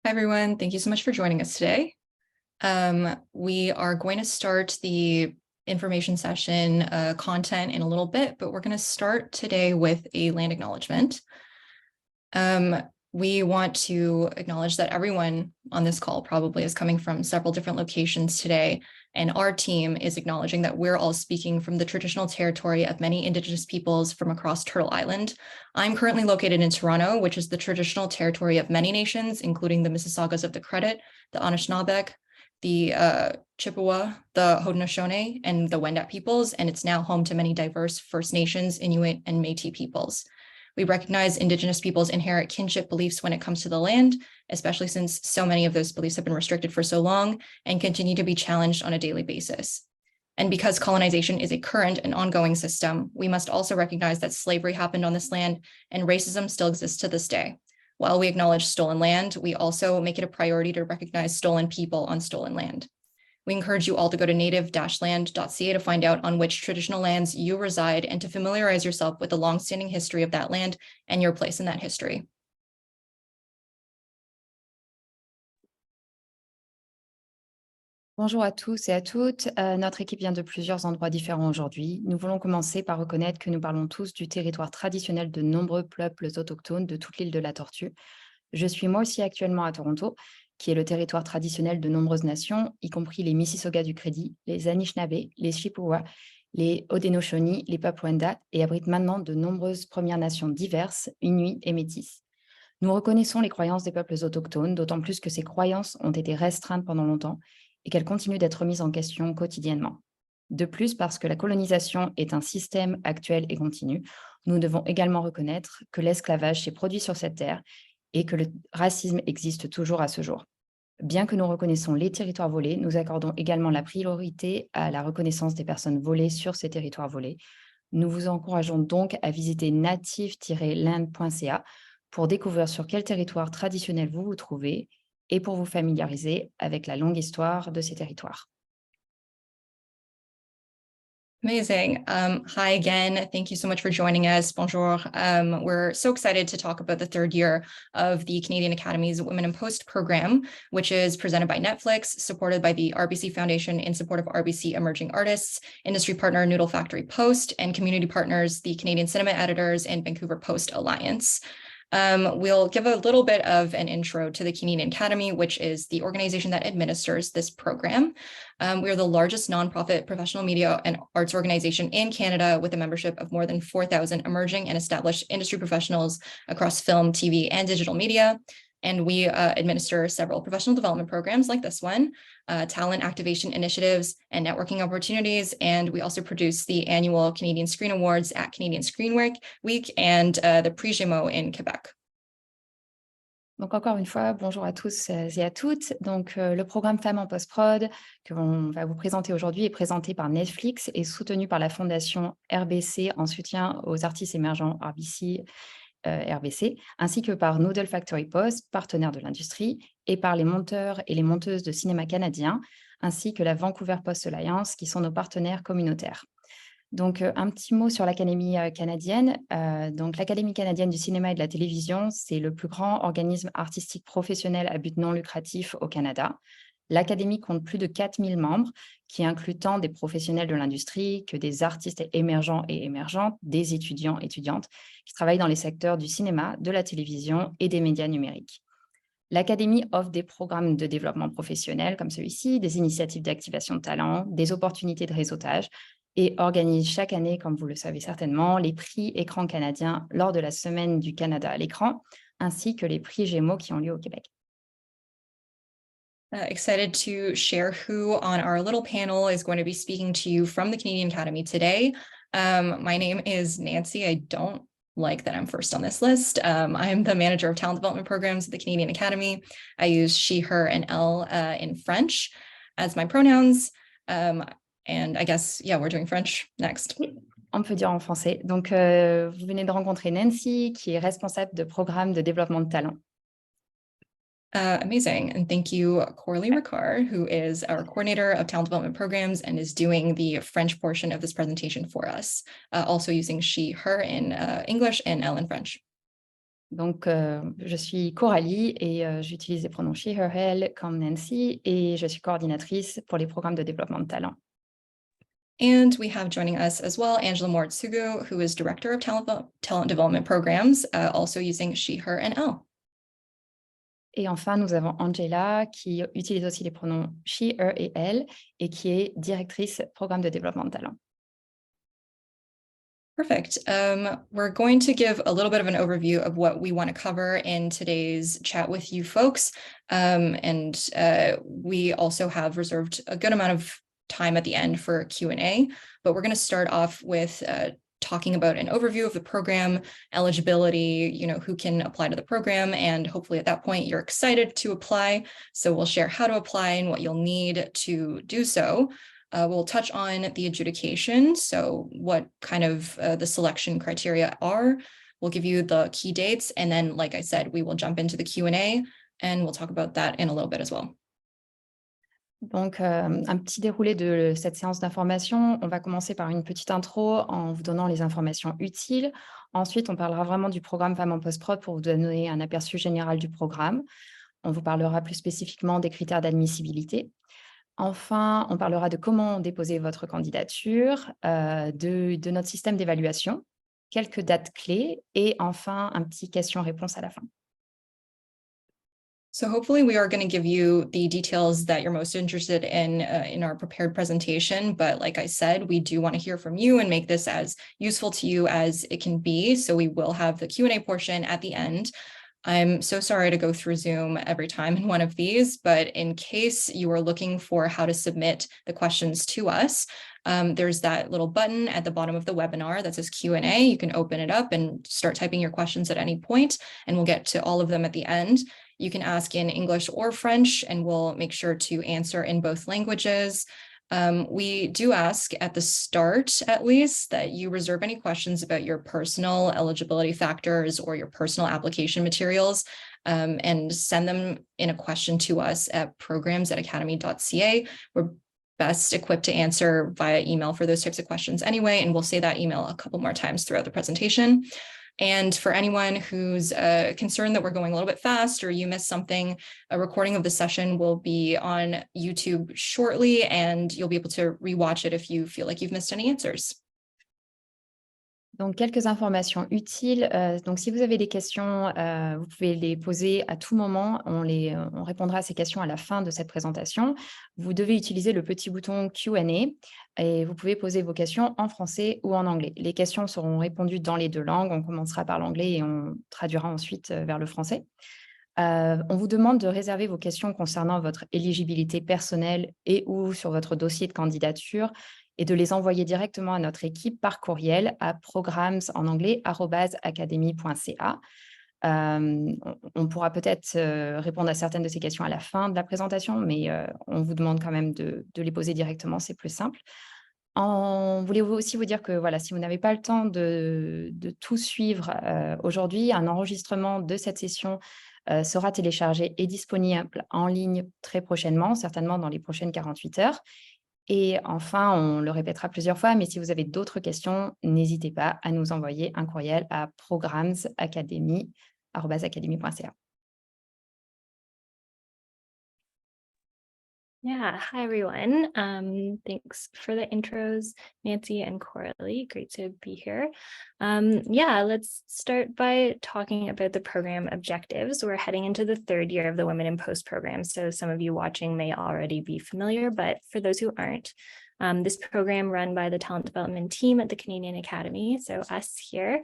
Hi, everyone. Thank you so much for joining us today. We are going to start the information session content in a little bit, but we're going to start today with a land acknowledgement. We want to acknowledge that everyone on this call probably is coming from several different locations today, and our team is acknowledging that we're all speaking from the traditional territory of many Indigenous peoples from across Turtle Island. I'm currently located in Toronto, which is the traditional territory of many nations, including the Mississaugas of the Credit, the Anishinaabeg, the Chippewa, the Haudenosaunee, and the Wendat peoples, and it's now home to many diverse First Nations, Inuit, and Métis peoples. We recognize Indigenous peoples' inherent kinship beliefs when it comes to the land, especially since so many of those beliefs have been restricted for so long and continue to be challenged on a daily basis. And because colonization is a current and ongoing system, we must also recognize that slavery happened on this land and racism still exists to this day. While we acknowledge stolen land, we also make it a priority to recognize stolen people on stolen land. We encourage you all to go to native-land.ca to find out on which traditional lands you reside and to familiarize yourself with the longstanding history of that land and your place in that history. Bonjour à tous et à toutes. Notre équipe vient de plusieurs endroits différents aujourd'hui. Nous voulons commencer par reconnaître que nous parlons tous du territoire traditionnel de nombreux peuples autochtones de toute l'île de la Tortue. Je suis moi aussi actuellement à Toronto, qui est le territoire traditionnel de nombreuses nations, y compris les Mississaugas du Crédit, les Anishinaabe, les Chippewa, les Haudenosaunee, les Wendat, et abrite maintenant de nombreuses Premières Nations diverses, Inuits et Métis. Nous reconnaissons les croyances des peuples autochtones, d'autant plus que ces croyances ont été restreintes pendant longtemps et qu'elles continuent d'être mises en question quotidiennement. De plus, parce que la colonisation est un système actuel et continu, nous devons également reconnaître que l'esclavage s'est produit sur cette terre et que le racisme existe toujours à ce jour. Bien que nous reconnaissons les territoires volés, nous accordons également la priorité à la reconnaissance des personnes volées sur ces territoires volés. Nous vous encourageons donc à visiter native-land.ca pour découvrir sur quel territoire traditionnel vous vous trouvez et pour vous familiariser avec la longue histoire de ces territoires. Amazing. Hi again. Thank you so much for joining us. Bonjour. We're so excited to talk about the third year of the Canadian Academy's Women in Post program, which is presented by Netflix, supported by the RBC Foundation in support of RBC Emerging Artists, industry partner Noodle Factory Post, and community partners, the Canadian Cinema Editors and Vancouver Post Alliance. We'll give a little bit of an intro to the Canadian Academy, which is the organization that administers this program. We are the largest nonprofit professional media and arts organization in Canada with a membership of more than 4,000 emerging and established industry professionals across film, TV, and digital media. And we administer several professional development programs like this one, talent activation initiatives and networking opportunities. And we also produce the annual Canadian Screen Awards at Canadian Screen Week and the Prix Gémeaux in Quebec. Donc encore une fois, bonjour à tous et à toutes. Donc le programme Femmes en post-prod que l'on va vous présenter aujourd'hui est présenté par Netflix et soutenu par la fondation RBC en soutien aux artistes émergents RBC, ainsi que par Noodle Factory Post, partenaire de l'industrie, et par les monteurs et les monteuses de cinéma canadiens, ainsi que la Vancouver Post Alliance, qui sont nos partenaires communautaires. Donc, un petit mot sur l'Académie canadienne. Donc, l'Académie canadienne du cinéma et de la télévision, c'est le plus grand organisme artistique professionnel à but non lucratif au Canada. L'Académie compte plus de 4000 membres, qui incluent tant des professionnels de l'industrie que des artistes émergents et émergentes, des étudiants et étudiantes, qui travaillent dans les secteurs du cinéma, de la télévision et des médias numériques. L'Académie offre des programmes de développement professionnel comme celui-ci, des initiatives d'activation de talent, des opportunités de réseautage et organise chaque année, comme vous le savez certainement, les prix Écran canadiens lors de la Semaine du Canada à l'écran, ainsi que les prix Gémeaux qui ont lieu au Québec. Excited to share who on our little panel is going to be speaking to you from the Canadian Academy today. My name is Nancy. I don't like that I'm first on this list. I'm the manager of talent development programs at the Canadian Academy. I use she, her, and elle in French as my pronouns. And I guess, yeah, we're doing French next. Oui, on peut dire en français. Donc, vous venez de rencontrer Nancy, qui est responsable de programme de développement de talent. Amazing. And thank you, Coralie Ricard, who is our coordinator of talent development programs and is doing the French portion of this presentation for us, also using she, her in English and elle in French. Donc, je suis Coralie et j'utilise les pronoms she, her, elle comme Nancy et je suis coordinatrice pour les programmes de développement de talent. And we have joining us as well, Angela Moritsugu, who is Director of Talent Development Programs, also using she, her, and elle. Et enfin, nous avons Angela qui utilise aussi les pronoms she, her et elle et qui est directrice programme de développement de talent. Perfect. We're going to give a little bit of an overview of what we want to cover in today's chat with you folks. We also have reserved a good amount of time at the end for Q&A, but we're going to start off with talking about an overview of the program, eligibility, who can apply to the program, and hopefully at that point you're excited to apply. So we'll share how to apply and what you'll need to do so. We'll touch on the adjudication, so what kind of the selection criteria are. We'll give you the key dates, and then, like I said, we will jump into the Q&A, and we'll talk about that in a little bit as well. Donc, un petit déroulé de cette séance d'information. On va commencer par une petite intro en vous donnant les informations utiles. Ensuite, on parlera vraiment du programme Femmes en Post-Prod pour vous donner un aperçu général du programme. On vous parlera plus spécifiquement des critères d'admissibilité. Enfin, on parlera de comment déposer votre candidature, de notre système d'évaluation, quelques dates clés et enfin un petit question-réponse à la fin. So hopefully we are going to give you the details that you're most interested in our prepared presentation. But like I said, we do want to hear from you and make this as useful to you as it can be. So we will have the Q&A portion at the end. I'm so sorry to go through Zoom every time in one of these, but in case you are looking for how to submit the questions to us, there's that little button at the bottom of the webinar that says Q&A. You can open it up and start typing your questions at any point, and we'll get to all of them at the end. You can ask in English or French, and we'll make sure to answer in both languages. We do ask at the start, at least, that you reserve any questions about your personal eligibility factors or your personal application materials, and send them in a question to us at programs@academy.ca. We're best equipped to answer via email for those types of questions anyway, and we'll say that email a couple more times throughout the presentation. And for anyone who's concerned that we're going a little bit fast or you missed something, a recording of the session will be on YouTube shortly, and you'll be able to rewatch it if you feel like you've missed any answers. Donc, quelques informations utiles. Donc, si vous avez des questions, vous pouvez les poser à tout moment. On répondra à ces questions à la fin de cette présentation. Vous devez utiliser le petit bouton Q&A et vous pouvez poser vos questions en français ou en anglais. Les questions seront répondues dans les deux langues. On commencera par l'anglais et on traduira ensuite vers le français. On vous demande de réserver vos questions concernant votre éligibilité personnelle et ou sur votre dossier de candidature et de les envoyer directement à notre équipe par courriel à programs en anglais @academy.ca. On pourra peut-être répondre à certaines de ces questions à la fin de la présentation, mais on vous demande quand même de les poser directement, c'est plus simple. On voulait aussi vous dire que voilà, si vous n'avez pas le temps de tout suivre aujourd'hui, un enregistrement de cette session sera téléchargé et disponible en ligne très prochainement, certainement dans les prochaines 48 heures. Et enfin, on le répétera plusieurs fois, mais si vous avez d'autres questions, n'hésitez pas à nous envoyer un courriel à programsacademy@academy.ca. Yeah, hi everyone. Thanks for the intros, Nancy and Coralie. Great to be here. Let's start by talking about the program objectives. We're heading into the third year of the Women in Post program, so some of you watching may already be familiar, but for those who aren't, this program run by the talent development team at the Canadian Academy, so us here,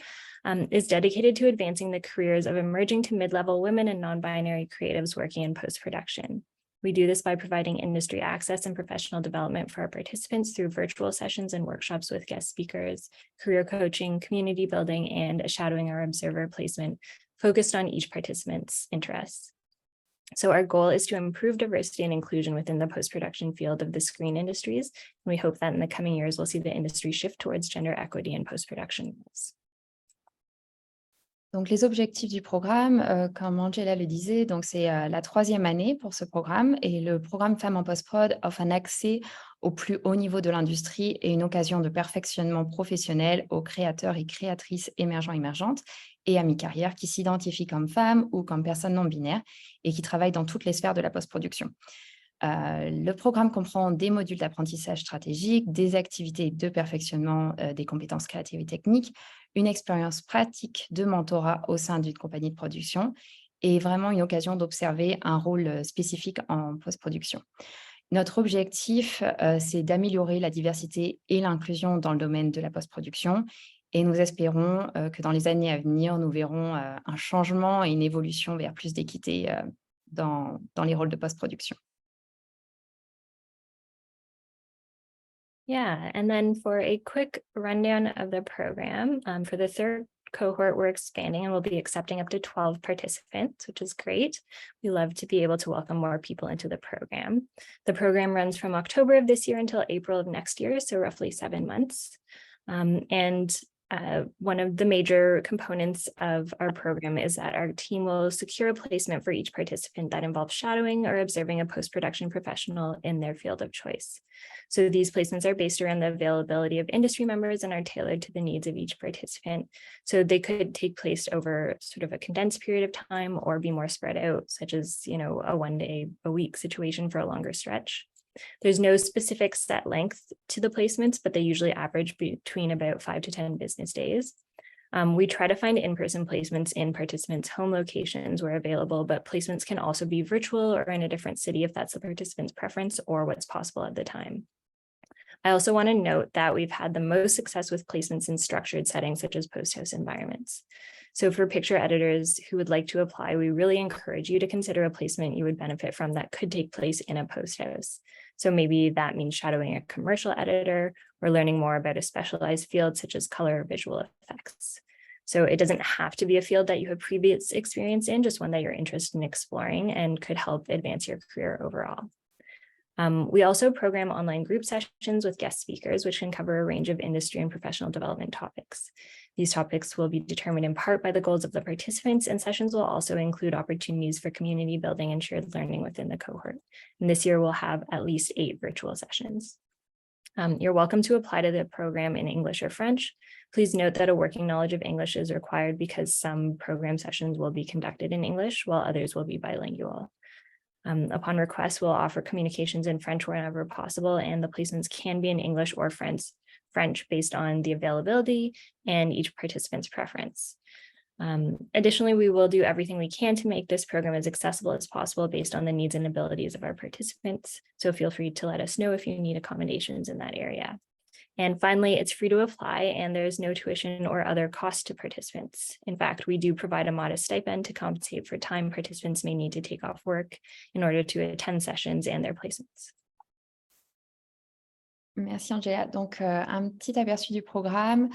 is dedicated to advancing the careers of emerging to mid-level women and non-binary creatives working in post-production. We do this by providing industry access and professional development for our participants through virtual sessions and workshops with guest speakers, career coaching, community building, and a shadowing or observer placement focused on each participant's interests. So our goal is to improve diversity and inclusion within the post-production field of the screen industries. And we hope that in the coming years, we'll see the industry shift towards gender equity and post-production roles. Donc, les objectifs du programme, comme Angela le disait, donc c'est la 3e année pour ce programme et le programme Femmes en post-prod offre un accès au plus haut niveau de l'industrie et une occasion de perfectionnement professionnel aux créateurs et créatrices émergents, émergentes et à mi-carrière qui s'identifient comme femmes ou comme personnes non binaires et qui travaillent dans toutes les sphères de la post-production. Le programme comprend des modules d'apprentissage stratégique, des activités de perfectionnement des compétences créatives et techniques, une expérience pratique de mentorat au sein d'une compagnie de production et vraiment une occasion d'observer un rôle spécifique en post-production. Notre objectif, c'est d'améliorer la diversité et l'inclusion dans le domaine de la post-production et nous espérons que dans les années à venir, nous verrons un changement et une évolution vers plus d'équité dans les rôles de post-production. Yeah, and then for a quick rundown of the program, for the third cohort, we're expanding and we'll be accepting up to 12 participants, which is great. We love to be able to welcome more people into the program. The program runs from October of this year until April of next year, so roughly 7 months. One of the major components of our program is that our team will secure a placement for each participant that involves shadowing or observing a post-production professional in their field of choice. So these placements are based around the availability of industry members and are tailored to the needs of each participant. So they could take place over sort of a condensed period of time or be more spread out, such as, a 1 day a week situation for a longer stretch. There's no specific set length to the placements, but they usually average between about 5 to 10 business days. We try to find in-person placements in participants' home locations where available, but placements can also be virtual or in a different city if that's the participant's preference or what's possible at the time. I also want to note that we've had the most success with placements in structured settings such as post house environments. So for picture editors who would like to apply, we really encourage you to consider a placement you would benefit from that could take place in a post house. So maybe that means shadowing a commercial editor or learning more about a specialized field such as color or visual effects. So it doesn't have to be a field that you have previous experience in, just one that you're interested in exploring and could help advance your career overall. We also program online group sessions with guest speakers, which can cover a range of industry and professional development topics. These topics will be determined in part by the goals of the participants, and sessions will also include opportunities for community building and shared learning within the cohort. And this year we'll have at least 8 virtual sessions. You're welcome to apply to the program in English or French. Please note that a working knowledge of English is required because some program sessions will be conducted in English while others will be bilingual. Upon request, we'll offer communications in French whenever possible, and the placements can be in English or French based on the availability and each participant's preference. Additionally, we will do everything we can to make this program as accessible as possible based on the needs and abilities of our participants. So feel free to let us know if you need accommodations in that area. And finally, it's free to apply and there's no tuition or other cost to participants. In fact, we do provide a modest stipend to compensate for time participants may need to take off work in order to attend sessions and their placements. Merci Angela. Donc, un petit aperçu du programme.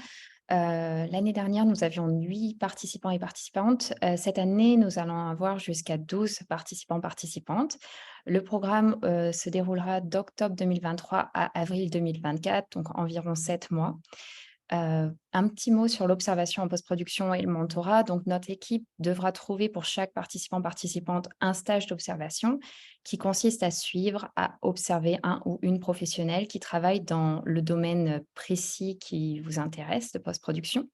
L'année dernière, nous avions 8 participants et participantes. Cette année, nous allons avoir jusqu'à 12 participants, participantes. Le programme se déroulera d'octobre 2023 à avril 2024, donc environ 7 mois. Un petit mot sur l'observation en post-production et le mentorat. Donc, notre équipe devra trouver pour chaque participant, participante, un stage d'observation qui consiste à suivre, à observer un ou une professionnelle qui travaille dans le domaine précis qui vous intéresse de post-production.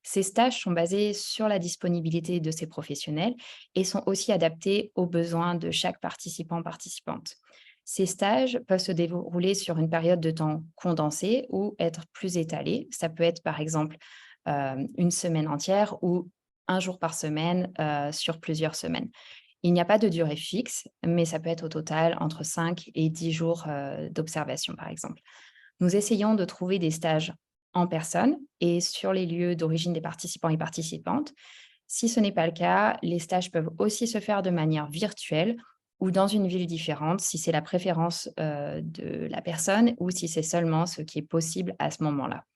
Ces stages sont basés sur la disponibilité de ces professionnels et sont aussi adaptés aux besoins de chaque participant, participante. Ces stages peuvent se dérouler sur une période de temps condensée ou être plus étalés. Ça peut être par exemple une semaine entière ou un jour par semaine sur plusieurs semaines. Il n'y a pas de durée fixe, mais ça peut être au total entre 5 et 10 jours d'observation par exemple. Nous essayons de trouver des stages en personne et sur les lieux d'origine des participants et participantes. Si ce n'est pas le cas, les stages peuvent aussi se faire de manière virtuelle ou dans une ville différente, si c'est la préférence de la personne ou si c'est seulement ce qui est possible à ce moment-là.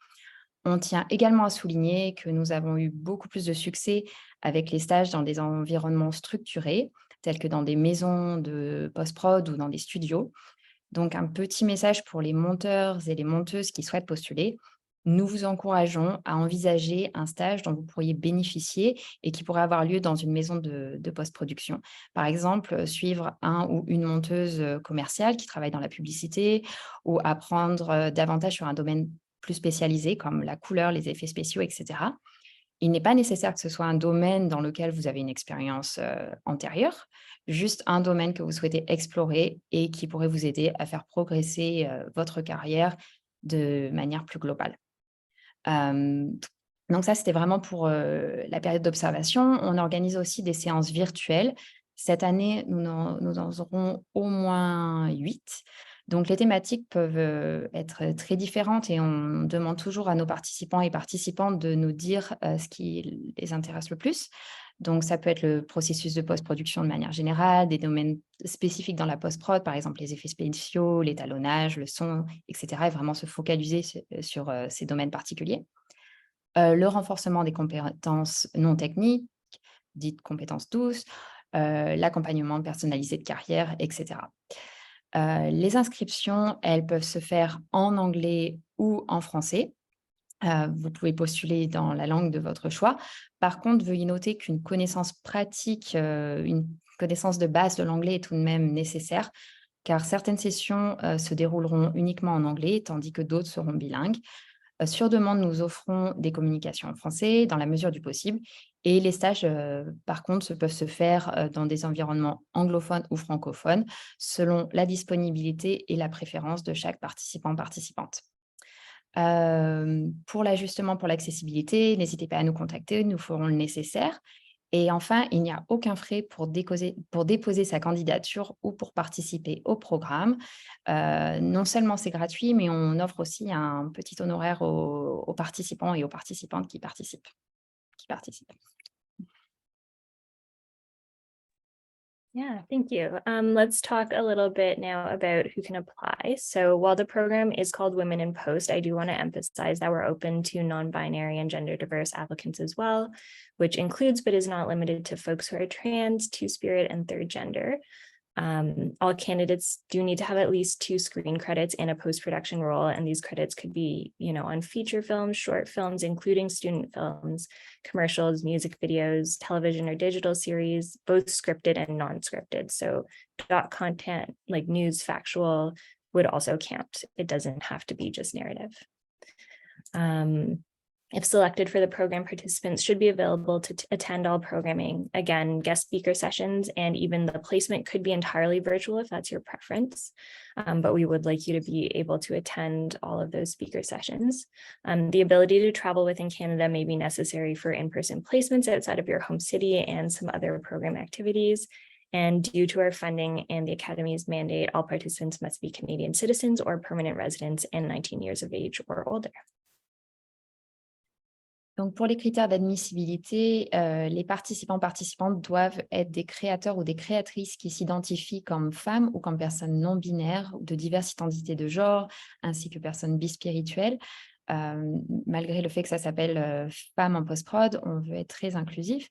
On tient également à souligner que nous avons eu beaucoup plus de succès avec les stages dans des environnements structurés, tels que dans des maisons de post-prod ou dans des studios. Donc, un petit message pour les monteurs et les monteuses qui souhaitent postuler. nous vous encourageons à envisager un stage dont vous pourriez bénéficier et qui pourrait avoir lieu dans une maison de post-production. Par exemple, suivre un ou une monteuse commerciale qui travaille dans la publicité ou apprendre davantage sur un domaine plus spécialisé comme la couleur, les effets spéciaux, etc. Il n'est pas nécessaire que ce soit un domaine dans lequel vous avez une expérience antérieure, juste un domaine que vous souhaitez explorer et qui pourrait vous aider à faire progresser votre carrière de manière plus globale. Donc ça, c'était vraiment pour la période d'observation. On organise aussi des séances virtuelles. Cette année, nous en aurons au moins 8. Donc les thématiques peuvent être très différentes et on demande toujours à nos participants et participantes de nous dire ce qui les intéresse le plus. Donc ça peut être le processus de post-production de manière générale, des domaines spécifiques dans la post-prod, par exemple les effets spéciaux, l'étalonnage, le son, etc. Et vraiment se focaliser sur ces domaines particuliers. Le renforcement des compétences non techniques, dites compétences douces, l'accompagnement personnalisé de carrière, etc. Les inscriptions, elles peuvent se faire en anglais ou en français. Vous pouvez postuler dans la langue de votre choix. Par contre, veuillez noter qu'une connaissance pratique, une connaissance de base de l'anglais est tout de même nécessaire, car certaines sessions se dérouleront uniquement en anglais, tandis que d'autres seront bilingues. Sur demande, nous offrons des communications en français dans la mesure du possible. Et les stages, par contre, peuvent se faire dans des environnements anglophones ou francophones, selon la disponibilité et la préférence de chaque participant-participante. Pour l'ajustement, pour l'accessibilité, n'hésitez pas à nous contacter, nous ferons le nécessaire. Et enfin, il n'y a aucun frais pour déposer sa candidature ou pour participer au programme. Non seulement c'est gratuit, mais on offre aussi un petit honoraire aux participants et aux participantes qui participent. Yeah, thank you. Let's talk a little bit now about who can apply. So while the program is called Women in Post, I do want to emphasize that we're open to non-binary and gender diverse applicants as well, which includes but is not limited to folks who are trans, two-spirit, and third gender. All candidates do need to have at least 2 screen credits in a post-production role, and these credits could be, on feature films, short films, including student films, commercials, music videos, television or digital series, both scripted and non-scripted. So doc content like news, factual would also count. It doesn't have to be just narrative. If selected for the program, participants should be available to attend all programming. Again, guest speaker sessions and even the placement could be entirely virtual if that's your preference. But we would like you to be able to attend all of those speaker sessions. The ability to travel within Canada may be necessary for in-person placements outside of your home city and some other program activities. And due to our funding and the Academy's mandate, all participants must be Canadian citizens or permanent residents and 19 years of age or older. Donc, pour les critères d'admissibilité, les participants-participantes doivent être des créateurs ou des créatrices qui s'identifient comme femmes ou comme personnes non binaires ou de diverses identités de genre, ainsi que personnes bispirituelles. Malgré le fait que ça s'appelle femmes en post-prod, on veut être très inclusif.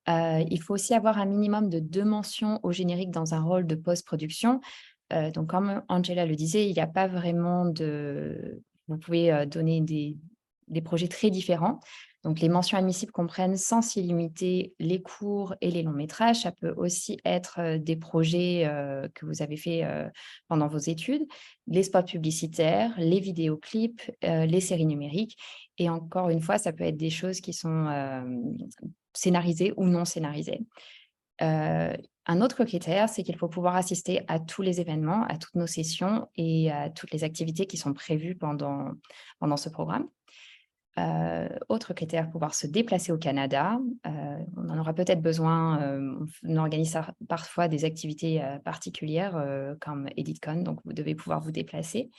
Il faut aussi avoir un minimum de 2 mentions au générique dans un rôle de post-production. Donc, comme Angela le disait, il n'y a pas vraiment de... Vous pouvez donner des projets très différents. Donc, les mentions admissibles comprennent sans s'y limiter les courts et les longs métrages. Ça peut aussi être des projets que vous avez fait pendant vos études, les spots publicitaires, les vidéoclips, les séries numériques. Et encore une fois, ça peut être des choses qui sont scénarisées ou non scénarisées. Un autre critère, c'est qu'il faut pouvoir assister à tous les événements, à toutes nos sessions et à toutes les activités qui sont prévues pendant ce programme. Autre critère, pouvoir se déplacer au Canada. On en aura peut-être besoin. On organise parfois des activités particulières comme EditCon, donc vous devez pouvoir vous déplacer.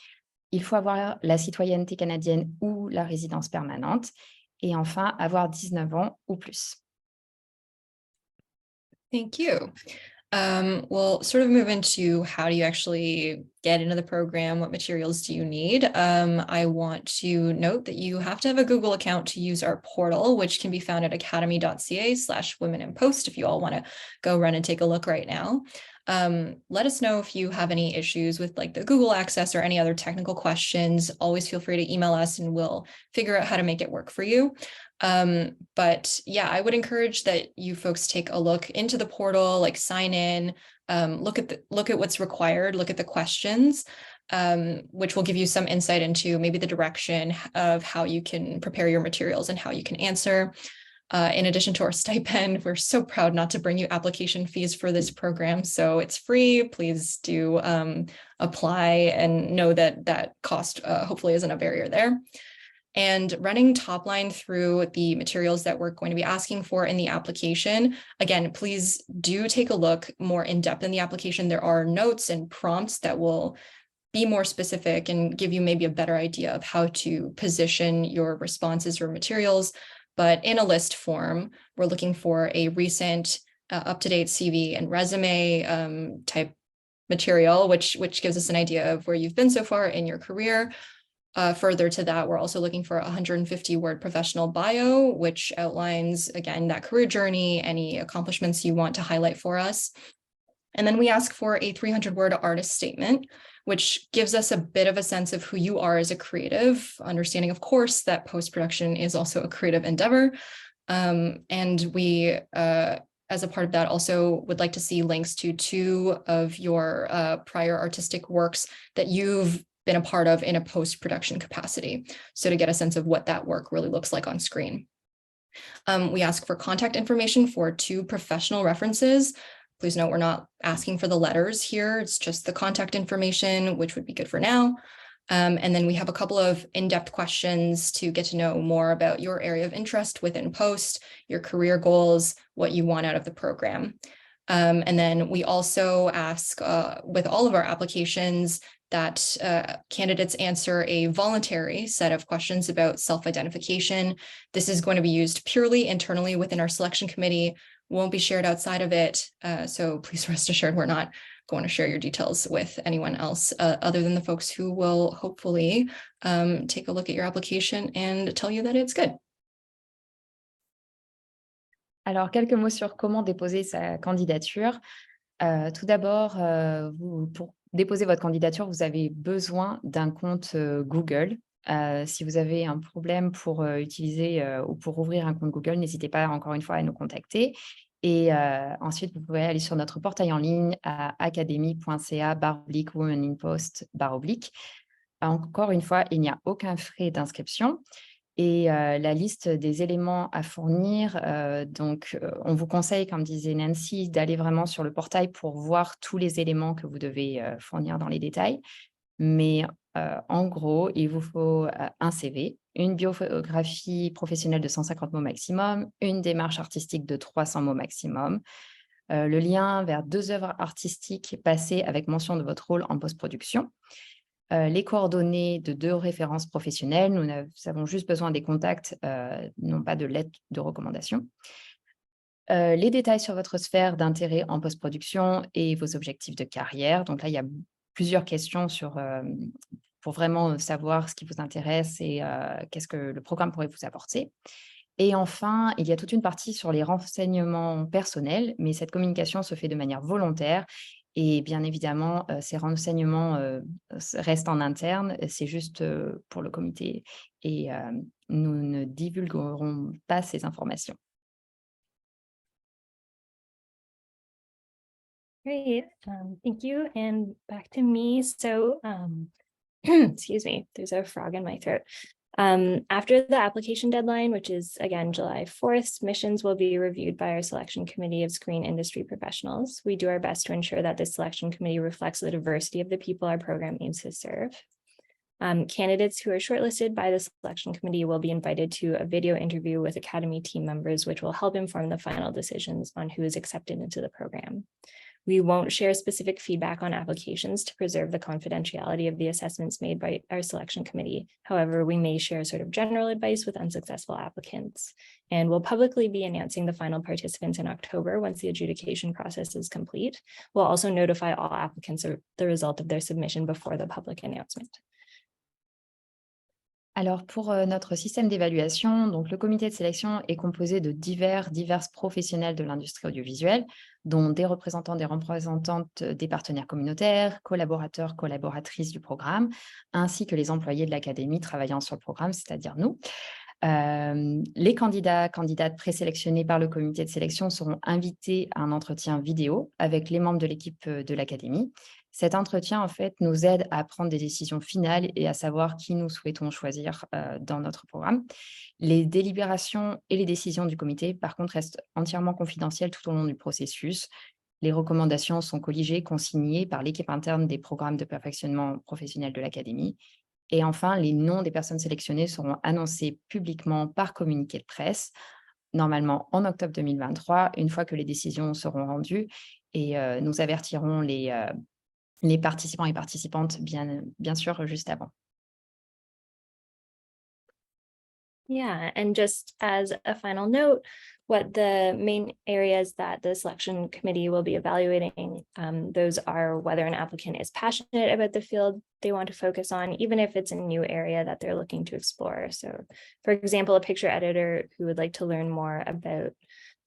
Il faut avoir la citoyenneté canadienne ou la résidence permanente. Et enfin, avoir 19 ans ou plus. Thank you. We'll sort of move into how do you actually get into the program? What materials do you need? I want to note that you have to have a Google account to use our portal, which can be found at academy.ca/womeninpost if you all want to go run and take a look right now. Let us know if you have any issues with like the Google access or any other technical questions. Always feel free to email us and we'll figure out how to make it work for you. But yeah, I would encourage that you folks take a look into the portal, like sign in, look at what's required, look at the questions, which will give you some insight into maybe the direction of how you can prepare your materials and how you can answer. In addition to our stipend, we're so proud not to bring you application fees for this program. So it's free. Please do apply and know that that cost hopefully isn't a barrier there. And running top line through the materials that we're going to be asking for in the application. Again, please do take a look more in depth in the application. There are notes and prompts that will be more specific and give you maybe a better idea of how to position your responses or materials. But in a list form, we're looking for a recent up-to-date CV and resume type material, which gives us an idea of where you've been so far in your career. Further to that, we're also looking for a 150-word professional bio, which outlines, again, that career journey, any accomplishments you want to highlight for us. And then we ask for a 300-word artist statement, which gives us a bit of a sense of who you are as a creative, understanding, of course, that post-production is also a creative endeavor. And we, as a part of that, also would like to see links to 2 of your prior artistic works that you've been a part of in a post-production capacity. So to get a sense of what that work really looks like on screen. We ask for contact information for 2 professional references. Please note, we're not asking for the letters here. It's just the contact information, which would be good for now. And then we have a couple of in-depth questions to get to know more about your area of interest within post, your career goals, what you want out of the program. And then we also ask with all of our applications that candidates answer a voluntary set of questions about self-identification. This is going to be used purely internally within our selection committee, won't be shared outside of it. So please rest assured we're not going to share your details with anyone else other than the folks who will hopefully take a look at your application and tell you that it's good. Alors, quelques mots sur comment déposer sa candidature. Tout d'abord, pour déposer votre candidature, vous avez besoin d'un compte Google. Si vous avez un problème pour utiliser ou pour ouvrir un compte Google, n'hésitez pas encore une fois à nous contacter. Et ensuite, vous pouvez aller sur notre portail en ligne à academy.ca/women in post/. Encore une fois, il n'y a aucun frais d'inscription. Et la liste des éléments à fournir, on vous conseille, comme disait Nancy, d'aller vraiment sur le portail pour voir tous les éléments que vous devez fournir dans les détails. Mais en gros, il vous faut un CV, une biographie professionnelle de 150 mots maximum, une démarche artistique de 300 mots maximum, le lien vers 2 œuvres artistiques passées avec mention de votre rôle en post-production, les coordonnées de 2 références professionnelles. Nous avons juste besoin des contacts, non pas de lettres de recommandation. Les détails sur votre sphère d'intérêt en post-production et vos objectifs de carrière. Donc là, il y a plusieurs questions pour vraiment savoir ce qui vous intéresse et qu'est-ce que le programme pourrait vous apporter. Et enfin, il y a toute une partie sur les renseignements personnels, mais cette communication se fait de manière volontaire. Et bien évidemment, ces renseignements restent en interne, c'est juste pour le comité et nous ne divulguerons pas ces informations. Great, thank you. And back to me. So, excuse me, there's a frog in my throat. After the application deadline, which is again July 4th, submissions will be reviewed by our selection committee of screen industry professionals. We do our best to ensure that this selection committee reflects the diversity of the people our program aims to serve. Candidates who are shortlisted by the selection committee will be invited to a video interview with Academy team members, which will help inform the final decisions on who is accepted into the program. We won't share specific feedback on applications to preserve the confidentiality of the assessments made by our selection committee. However, we may share sort of general advice with unsuccessful applicants, and we'll publicly be announcing the final participants in October once the adjudication process is complete. We'll also notify all applicants of the result of their submission before the public announcement. Alors, pour notre système d'évaluation, donc le comité de sélection est composé de diverses professionnels de l'industrie audiovisuelle, dont des représentantes des partenaires communautaires, collaborateurs, collaboratrices du programme, ainsi que les employés de l'académie travaillant sur le programme, c'est-à-dire nous. Les candidates présélectionnés par le comité de sélection seront invités à un entretien vidéo avec les membres de l'équipe de l'académie. Cet entretien, en fait, nous aide à prendre des décisions finales et à savoir qui nous souhaitons choisir dans notre programme. Les délibérations et les décisions du comité, par contre, restent entièrement confidentielles tout au long du processus. Les recommandations sont colligées, consignées par l'équipe interne des programmes de perfectionnement professionnel de l'académie. Et enfin, les noms des personnes sélectionnées seront annoncés publiquement par communiqué de presse, normalement en octobre 2023, une fois que les décisions seront rendues. Et nous avertirons les participants et participantes, bien sûr, juste avant. Yeah, and just as a final note, what the main areas that the selection committee will be evaluating, those are whether an applicant is passionate about the field they want to focus on, even if it's a new area that they're looking to explore. So, for example, a picture editor who would like to learn more about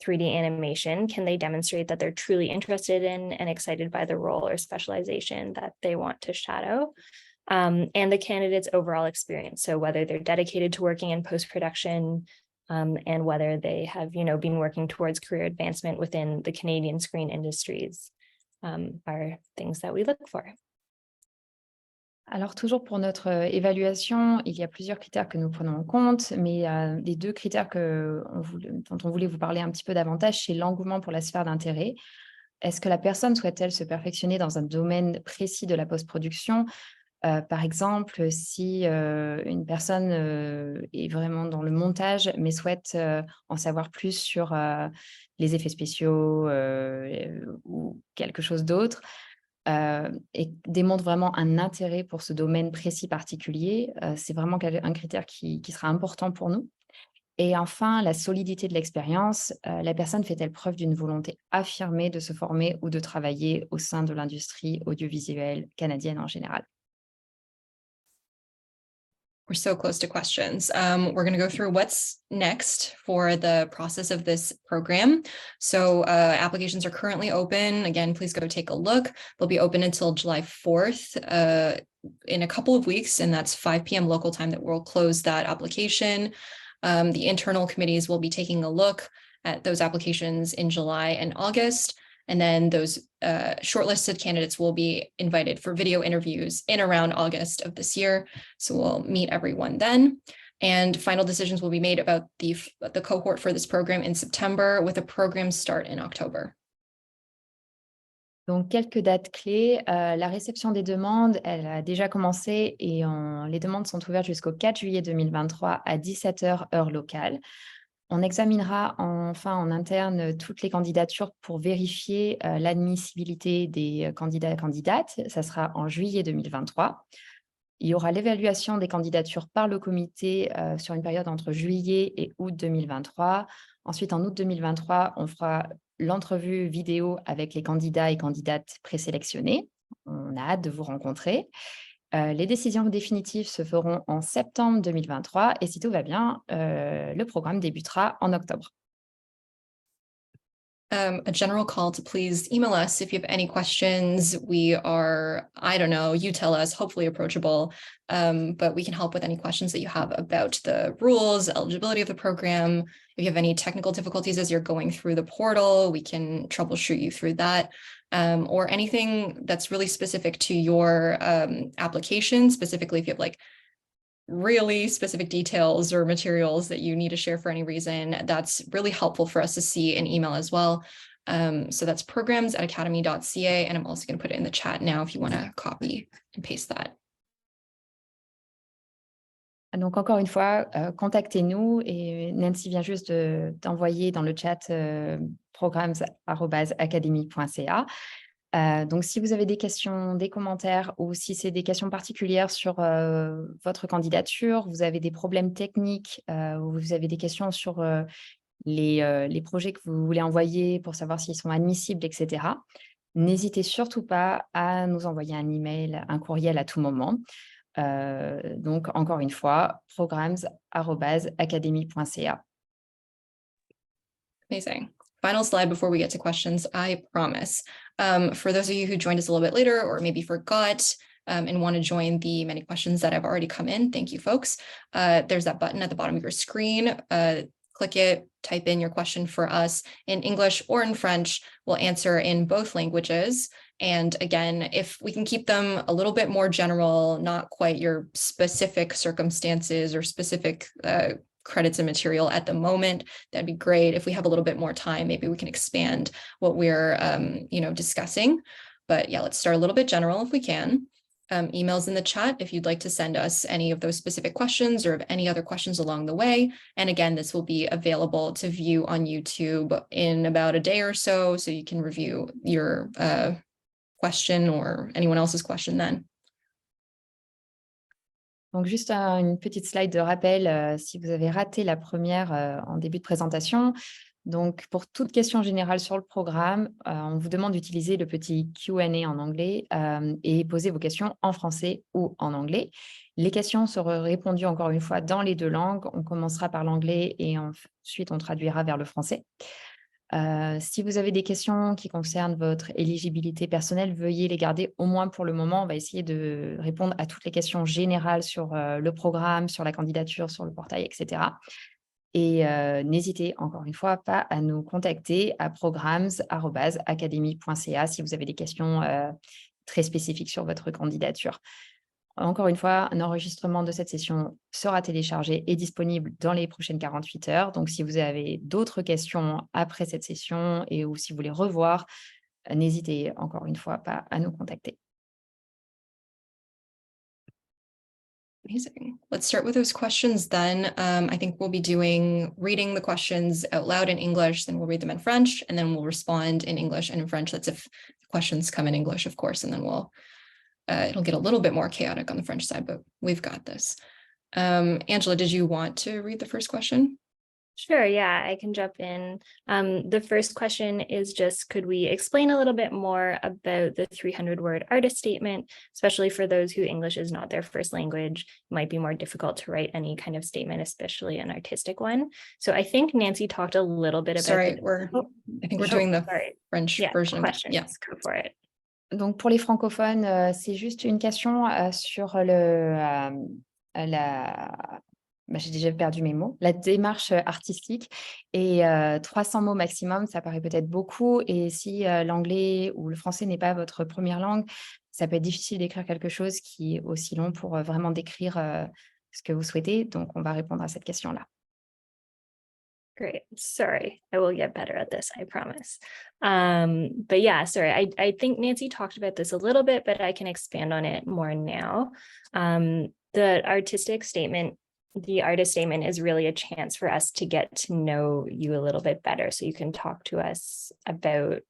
3D animation, can they demonstrate that they're truly interested in and excited by the role or specialization that they want to shadow? And the candidate's overall experience. So whether they're dedicated to working in post-production and whether they have, been working towards career advancement within the Canadian screen industries are things that we look for. Alors, toujours pour notre évaluation, il y a plusieurs critères que nous prenons en compte, mais les deux critères dont on voulait vous parler un petit peu davantage, c'est l'engouement pour la sphère d'intérêt. Est-ce que la personne souhaite-t-elle se perfectionner dans un domaine précis de la post-production? Par exemple, si une personne est vraiment dans le montage, mais souhaite en savoir plus sur les effets spéciaux ou quelque chose d'autre, et démontre vraiment un intérêt pour ce domaine précis particulier, c'est vraiment un critère qui sera important pour nous. Et enfin, la solidité de l'expérience. La personne fait-elle preuve d'une volonté affirmée de se former ou de travailler au sein de l'industrie audiovisuelle canadienne en général? We're so close to questions. We're going to go through what's next for the process of this program. So applications are currently open. Again, please go take a look. They'll be open until July 4th in a couple of weeks, and that's 5 p.m. local time that we'll close that application. The internal committees will be taking a look at those applications in July and August. And then those shortlisted candidates will be invited for video interviews in around August of this year. So we'll meet everyone then. And final decisions will be made about the cohort for this program in September with a program start in October. Donc, quelques dates clés. La réception des demandes, elle a déjà commencé et les demandes sont ouvertes jusqu'au 4 juillet 2023 à 17h heure locale. On examinera enfin en interne toutes les candidatures pour vérifier l'admissibilité des candidats et candidates. Ça sera en juillet 2023. Il y aura l'évaluation des candidatures par le comité sur une période entre juillet et août 2023. Ensuite, en août 2023, on fera l'entrevue vidéo avec les candidats et candidates présélectionnés. On a hâte de vous rencontrer. Les décisions définitives se feront en septembre 2023 et si tout va bien, le programme débutera en octobre. A general call to please email us if you have any questions. We are, I don't know, you tell us, hopefully approachable, but we can help with any questions that you have about the rules, eligibility of the program. If you have any technical difficulties as you're going through the portal, we can troubleshoot you through that. Or anything that's really specific to your application, specifically if you have like really specific details or materials that you need to share for any reason, that's really helpful for us to see in email as well. So that's programs@academy.ca, and I'm also going to put it in the chat now if you want to copy and paste that. Donc, encore une fois, contactez-nous et Nancy vient juste d'envoyer dans le chat programs@academy.ca. Donc, si vous avez des questions, des commentaires ou si c'est des questions particulières sur votre candidature, vous avez des problèmes techniques ou vous avez des questions sur les projets que vous voulez envoyer pour savoir s'ils sont admissibles, etc., n'hésitez surtout pas à nous envoyer un email, un courriel à tout moment. Donc, encore une fois, programs@academy.ca. Amazing. Final slide before we get to questions, I promise. For those of you who joined us a little bit later or maybe forgot and want to join the many questions that have already come in, thank you, folks. There's that button at the bottom of your screen. Click it, type in your question for us in English or in French. We'll answer in both languages. And again, if we can keep them a little bit more general, not quite your specific circumstances or specific credits and material at the moment, that'd be great. If we have a little bit more time, maybe we can expand what we're discussing. But yeah, let's start a little bit general if we can. Emails in the chat if you'd like to send us any of those specific questions or any other questions along the way. And again, this will be available to view on YouTube in about a day or so you can review your question or anyone else's question then. Donc, juste une petite slide de rappel si vous avez raté la première en début de présentation. Donc, pour toute question générale sur le programme, on vous demande d'utiliser le petit Q&A en anglais et poser vos questions en français ou en anglais. Les questions seront répondues encore une fois dans les deux langues. On commencera par l'anglais et ensuite on traduira vers le français. Si vous avez des questions qui concernent votre éligibilité personnelle, veuillez les garder au moins pour le moment. On va essayer de répondre à toutes les questions générales sur le programme, sur la candidature, sur le portail, etc. Et n'hésitez encore une fois pas à nous contacter à programs@academy.ca si vous avez des questions très spécifiques sur votre candidature. Encore une fois, un enregistrement de cette session sera téléchargé et disponible dans les prochaines 48 heures. Donc, si vous avez d'autres questions après cette session ou si vous voulez revoir, n'hésitez encore une fois pas à nous contacter. Amazing. Let's start with those questions then. I think we'll be reading the questions out loud in English, then we'll read them in French, and then we'll respond in English and in French. That's if the questions come in English, of course, and then it'll get a little bit more chaotic on the French side, but we've got this. Angela, did you want to read the first question? Sure, yeah, I can jump in. The first question is just, could we explain a little bit more about the 300-word artist statement, especially for those who English is not their first language? It might be more difficult to write any kind of statement, especially an artistic one. So I think Nancy talked a little bit about... Sorry, I think we're doing the French version. Questions. Yeah, go for it. Donc, pour les francophones, c'est juste une question sur j'ai déjà perdu mes mots, la démarche artistique et 300 mots maximum, ça paraît peut-être beaucoup. Et si l'anglais ou le français n'est pas votre première langue, ça peut être difficile d'écrire quelque chose qui est aussi long pour vraiment décrire ce que vous souhaitez. Donc, on va répondre à cette question-là. Great. Sorry, I will get better at this, I promise. But yeah, sorry, I think Nancy talked about this a little bit, but I can expand on it more now. The artist statement is really a chance for us to get to know you a little bit better. So you can talk to us about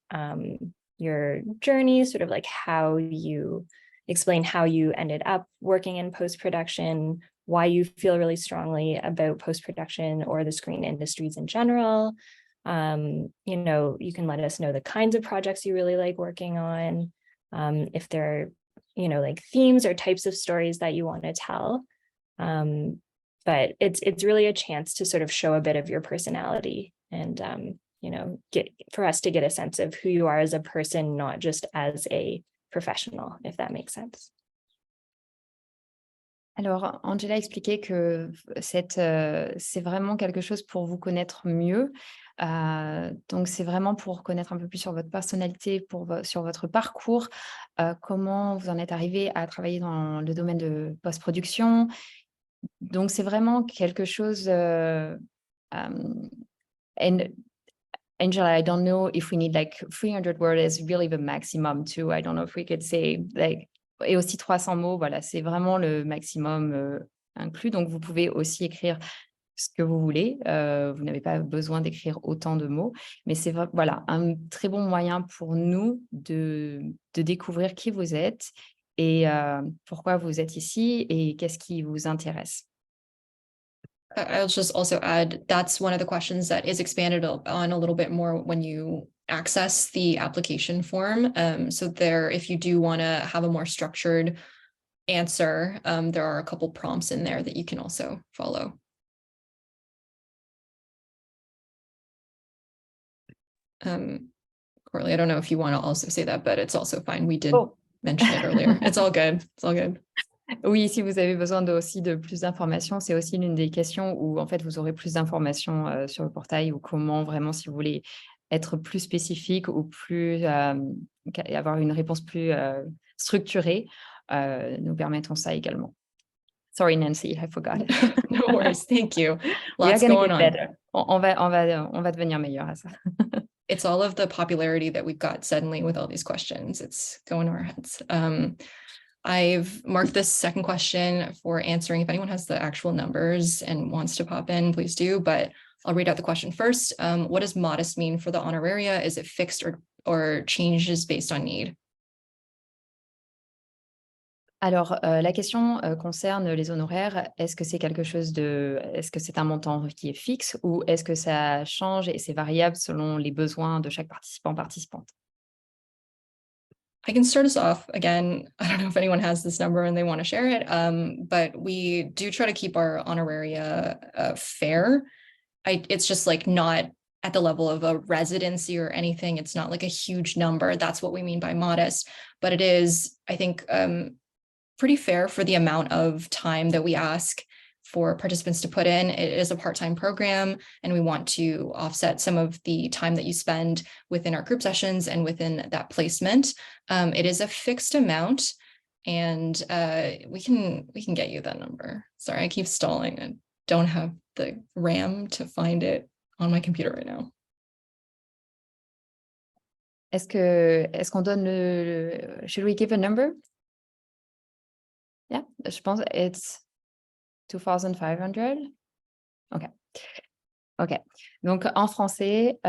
your journey, sort of like how you explain how you ended up working in post-production, why you feel really strongly about post-production or the screen industries in general. You can let us know the kinds of projects you really like working on, if there are, like themes or types of stories that you want to tell. But it's really a chance to sort of show a bit of your personality and, for us to get a sense of who you are as a person, not just as a professional, if that makes sense. Alors, Angela expliquait que c'est vraiment quelque chose pour vous connaître mieux. Donc, c'est vraiment pour connaître un peu plus sur votre personnalité, sur votre parcours, comment vous en êtes arrivé à travailler dans le domaine de post-production. Donc, c'est vraiment quelque chose... Angela, I don't know if we need 300 words is really the maximum too. I don't know if we could say et aussi 300 mots, voilà, c'est vraiment le maximum inclus. Donc, vous pouvez aussi écrire ce que vous voulez. Vous n'avez pas besoin d'écrire autant de mots, mais c'est voilà, un très bon moyen pour nous de découvrir qui vous êtes et pourquoi vous êtes ici et qu'est-ce qui vous intéresse. I'll just also add, that's one of the questions that is expanded on a little bit more when you access the application form. So there, if you do want to have a more structured answer, there are a couple prompts in there that you can also follow. Courtney, I don't know if you want to also say that, but it's also fine. We did mention it earlier. It's all good. It's all good. Oui, si vous avez besoin aussi de plus d'informations, c'est aussi l'une des questions où en fait vous aurez plus d'informations sur le portail ou comment vraiment, si vous voulez être plus spécifique ou plus avoir une réponse plus structurée, nous permettons ça également. Sorry Nancy, I forgot. No worries, thank you. We are Lots gonna going get on. better. On va devenir meilleur à ça. It's all of the popularity that we've got suddenly with all these questions. It's going to our heads. I've marked this second question for answering. If anyone has the actual numbers and wants to pop in, please do, but I'll read out the question first. What does modest mean for the honoraria? Is it fixed or changes based on need? Alors, la question concerne les honoraires. Est-ce que c'est est-ce que c'est un montant qui est fixe ou est-ce que ça change et c'est variable selon les besoins de chaque participante? I can start us off again. I don't know if anyone has this number and they want to share it, but we do try to keep our honoraria fair. It's just like not at the level of a residency or anything. It's not like a huge number. That's what we mean by modest, but it is, I think, pretty fair for the amount of time that we ask for participants to put in. It is a part-time program, and we want to offset some of the time that you spend within our group sessions and within that placement. It is a fixed amount, and we can get you that number. Sorry, I keep stalling. I don't have the RAM to find it on my computer right now. Est-ce qu'on donne should we give a number? Yeah, je pense it's 2,500. OK. Donc, en français,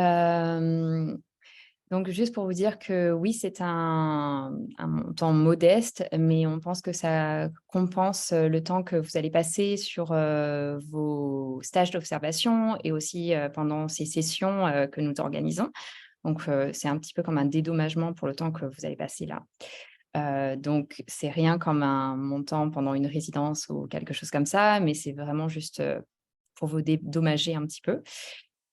donc juste pour vous dire que oui, c'est un montant modeste, mais on pense que ça compense le temps que vous allez passer sur vos stages d'observation et aussi pendant ces sessions que nous organisons. Donc, c'est un petit peu comme un dédommagement pour le temps que vous allez passer là. Donc, c'est rien comme un montant pendant une résidence ou quelque chose comme ça, mais c'est vraiment juste pour vous dédommager un petit peu.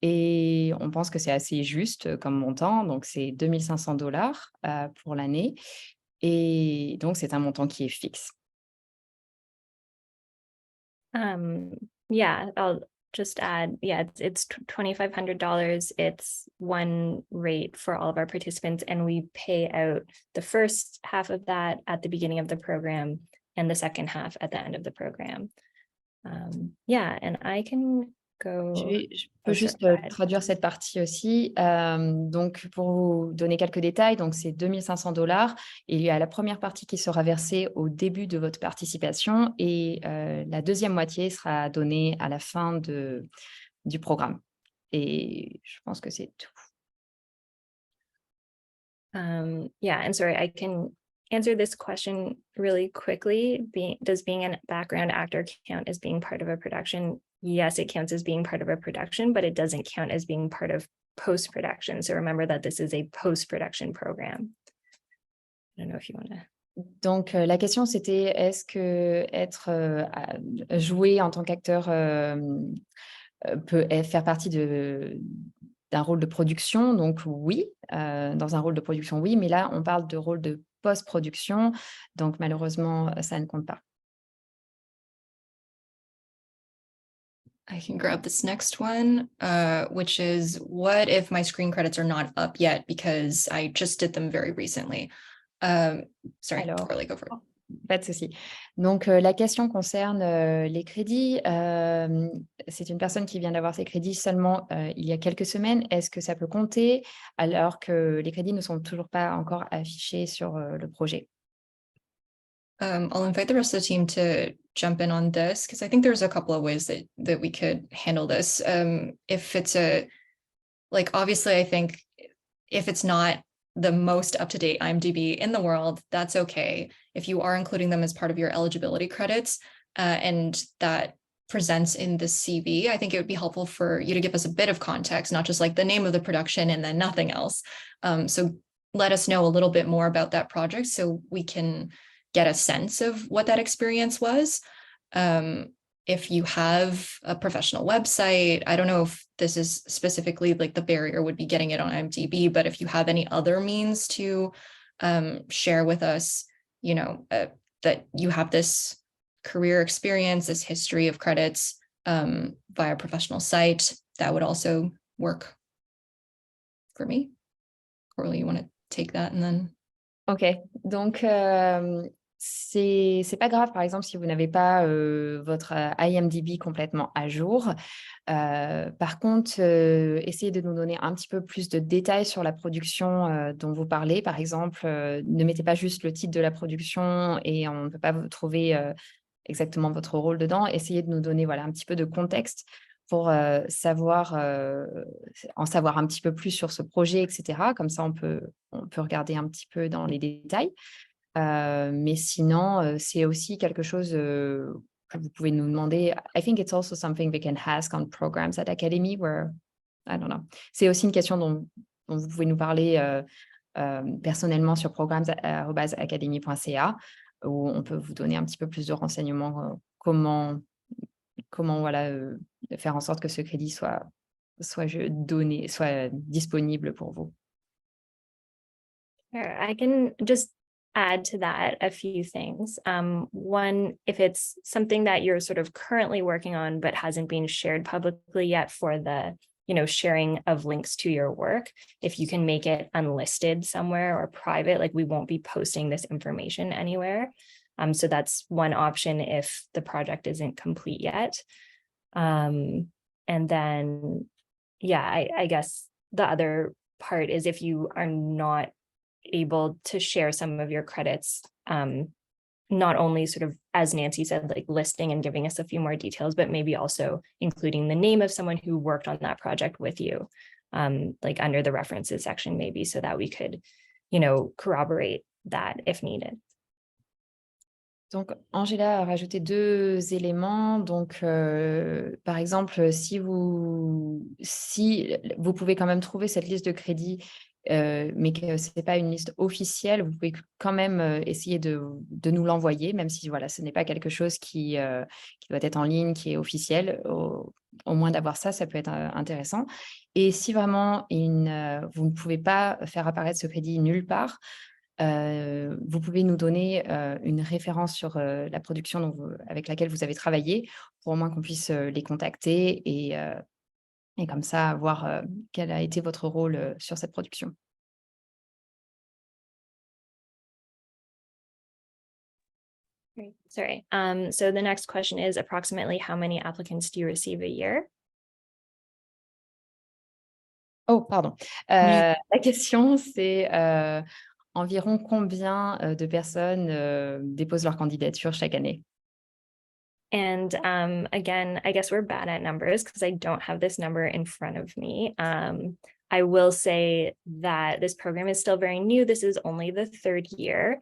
Et on pense que c'est assez juste comme montant, donc c'est $2,500 pour l'année. Et donc, c'est un montant qui est fixe. Yeah, I'll just add, yeah, it's $2,500. It's one rate for all of our participants, and we pay out the first half of that at the beginning of the program and the second half at the end of the program. Yeah, and I can go. Je peux juste traduire cette partie aussi. Donc, pour vous donner quelques détails, donc c'est $2,500. Il y a la première partie qui sera versée au début de votre participation et la deuxième moitié sera donnée à la fin du programme. Et je pense que c'est tout. Yeah, and sorry, I can answer this question really quickly. Does being a background actor count as being part of a production? Yes, it counts as being part of a production, but it doesn't count as being part of post-production. So remember that this is a post-production program. I don't know if you want to. Donc, la question, c'était est-ce que jouer en tant qu'acteur peut faire partie d'un rôle de production? Donc, oui, dans un rôle de production, oui, mais là, on parle de rôle de post-production. Donc, malheureusement, ça ne compte pas. I can grab this next one, which is, what if my screen credits are not up yet because I just did them very recently? Sorry, Carly, go for it. Pas de souci. Donc, la question concerne les crédits. C'est une personne qui vient d'avoir ses crédits seulement il y a quelques semaines. Est-ce que ça peut compter alors que les crédits ne sont toujours pas encore affichés sur le projet? I'll invite the rest of the team to jump in on this because I think there's a couple of ways that we could handle this. If it's obviously, I think if it's not the most up-to-date IMDb in the world, that's okay. If you are including them as part of your eligibility credits and that presents in the CV, I think it would be helpful for you to give us a bit of context, not just like the name of the production and then nothing else. So let us know a little bit more about that project so we can get a sense of what that experience was. If you have a professional website, I don't know if this is specifically like the barrier would be getting it on IMDb, but if you have any other means to share with us, you know, that you have this career experience, this history of credits via a professional site, that would also work for me. Coralie, you want to take that and then... Ok, donc c'est pas grave, par exemple, si vous n'avez pas votre IMDb complètement à jour. Par contre, essayez de nous donner un petit peu plus de détails sur la production dont vous parlez. Par exemple, ne mettez pas juste le titre de la production et on ne peut pas vous trouver exactement votre rôle dedans. Essayez de nous donner voilà, un petit peu de contexte pour en savoir un petit peu plus sur ce projet, etc. Comme ça, on peut regarder un petit peu dans les détails. Mais sinon, c'est aussi quelque chose que vous pouvez nous demander. I think it's also something we can ask on programs at Academy where, I don't know. C'est aussi une question dont vous pouvez nous parler personnellement sur programs@academy.ca où on peut vous donner un petit peu plus de renseignements comment voilà, faire en sorte que ce crédit soit disponible pour vous. Sure. I can just add to that a few things. One, if it's something that you're sort of currently working on but hasn't been shared publicly yet for the sharing of links to your work, if you can make it unlisted somewhere or private, like we won't be posting this information anywhere. So that's one option if the project isn't complete yet. And then, yeah, I guess the other part is if you are not able to share some of your credits, not only sort of, as Nancy said, like listing and giving us a few more details, but maybe also including the name of someone who worked on that project with you, like under the references section, maybe, so that we could, corroborate that if needed. Donc, Angela a rajouté 2 éléments. Donc, par exemple, si vous pouvez quand même trouver cette liste de crédits, mais que ce n'est pas une liste officielle, vous pouvez quand même essayer de nous l'envoyer, même si voilà, ce n'est pas quelque chose qui doit être en ligne, qui est officiel. Au moins d'avoir ça peut être intéressant. Et si vraiment vous ne pouvez pas faire apparaître ce crédit nulle part, vous pouvez nous donner une référence sur la production avec laquelle vous avez travaillé, pour au moins qu'on puisse les contacter et comme ça voir quel a été votre rôle sur cette production. Great. Sorry. So the next question is approximately how many applicants do you receive a year? Oh, pardon. La question, c'est environ combien de personnes déposent leur candidature chaque année? And again, I guess we're bad at numbers because I don't have this number in front of me. I will say that this program is still very new. This is only the 3rd year.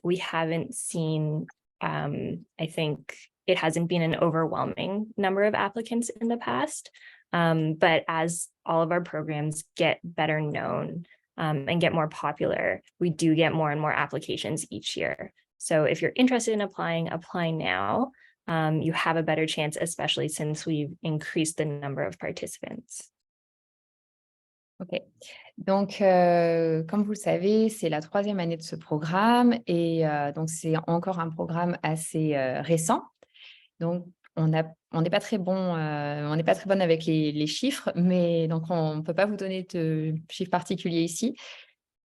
We haven't seen, I think it hasn't been an overwhelming number of applicants in the past. But as all of our programs get better known and get more popular, we do get more and more applications each year. So if you're interested in apply now. You have a better chance, especially since we've increased the number of participants. Ok, donc comme vous le savez, c'est la 3e année de ce programme et donc c'est encore un programme assez récent. Donc on n'est pas très bon, on n'est pas très bonne avec les chiffres, mais donc on ne peut pas vous donner de chiffres particuliers ici.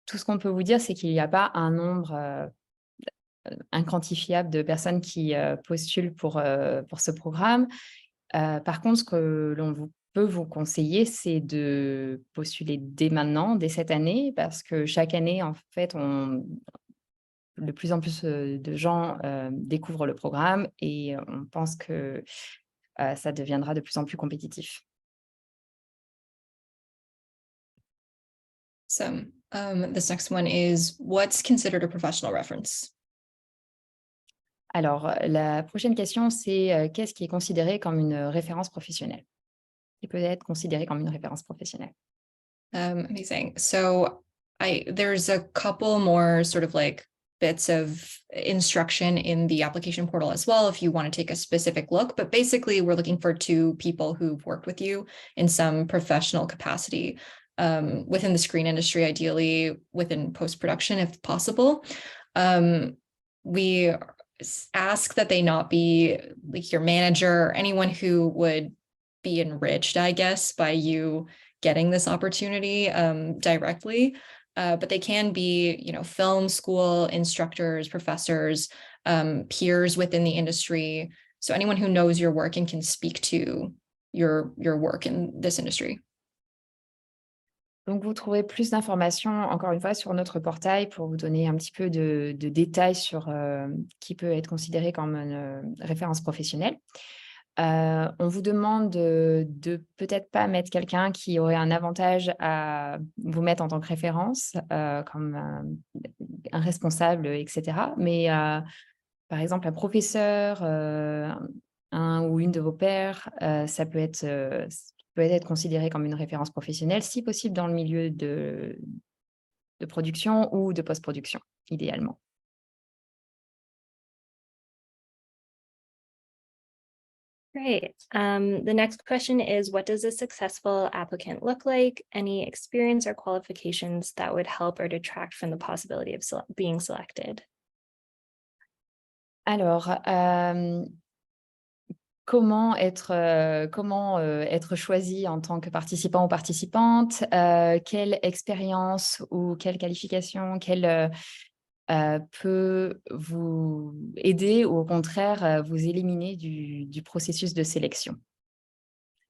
Tout ce qu'on peut vous dire, c'est qu'il n'y a pas un nombre inquantifiable de personnes qui postulent pour ce programme. Par contre, ce que l'on peut vous conseiller, c'est de postuler dès maintenant, dès cette année, parce que chaque année, en fait, de plus en plus de gens découvrent le programme et on pense que ça deviendra de plus en plus compétitif. So this next one is, what's considered a professional reference? Alors, la prochaine question, c'est qu'est-ce qui est considéré comme une référence professionnelle? Qui peut être considéré comme une référence professionnelle? Amazing. So there's a couple more sort of like bits of instruction in the application portal as well if you want to take a specific look. But basically, we're looking for 2 people who've worked with you in some professional capacity within the screen industry, ideally within post-production if possible. We ask that they not be like your manager or anyone who would be enriched, I guess, by you getting this opportunity directly. But they can be, you know, film school instructors, professors, peers within the industry. So anyone who knows your work and can speak to your work in this industry. Donc, vous trouverez plus d'informations, encore une fois, sur notre portail pour vous donner un petit peu de détails sur qui peut être considéré comme une référence professionnelle. On vous demande de peut-être pas mettre quelqu'un qui aurait un avantage à vous mettre en tant que référence, comme un responsable, etc. Mais par exemple, un professeur, un ou une de vos pairs, ça peut être considéré comme une référence professionnelle, si possible dans le milieu de production ou de post-production, idéalement. Great. The next question is, what does a successful applicant look like? Any experience or qualifications that would help or detract from the possibility of being selected? Alors, comment être choisi en tant que participant ou participante? Quelle expérience ou quelle qualification, peut vous aider ou au contraire vous éliminer du processus de sélection?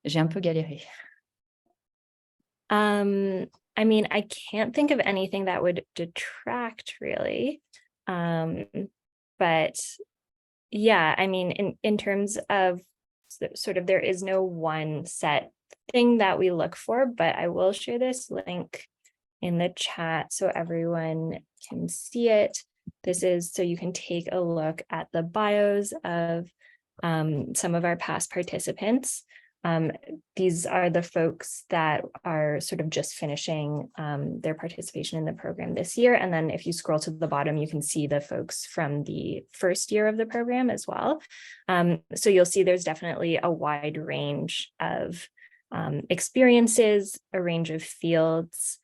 J'ai un peu galéré. I mean, I can't think of anything that would detract really. But yeah, I mean, in terms of sort of, there is no one set thing that we look for, but I will share this link in the chat so everyone can see it. This is so you can take a look at the bios of some of our past participants. These are the folks that are sort of just finishing their participation in the program this year. And then if you scroll to the bottom, you can see the folks from the first year of the program as well. So you'll see there's definitely a wide range of experiences, a range of fields,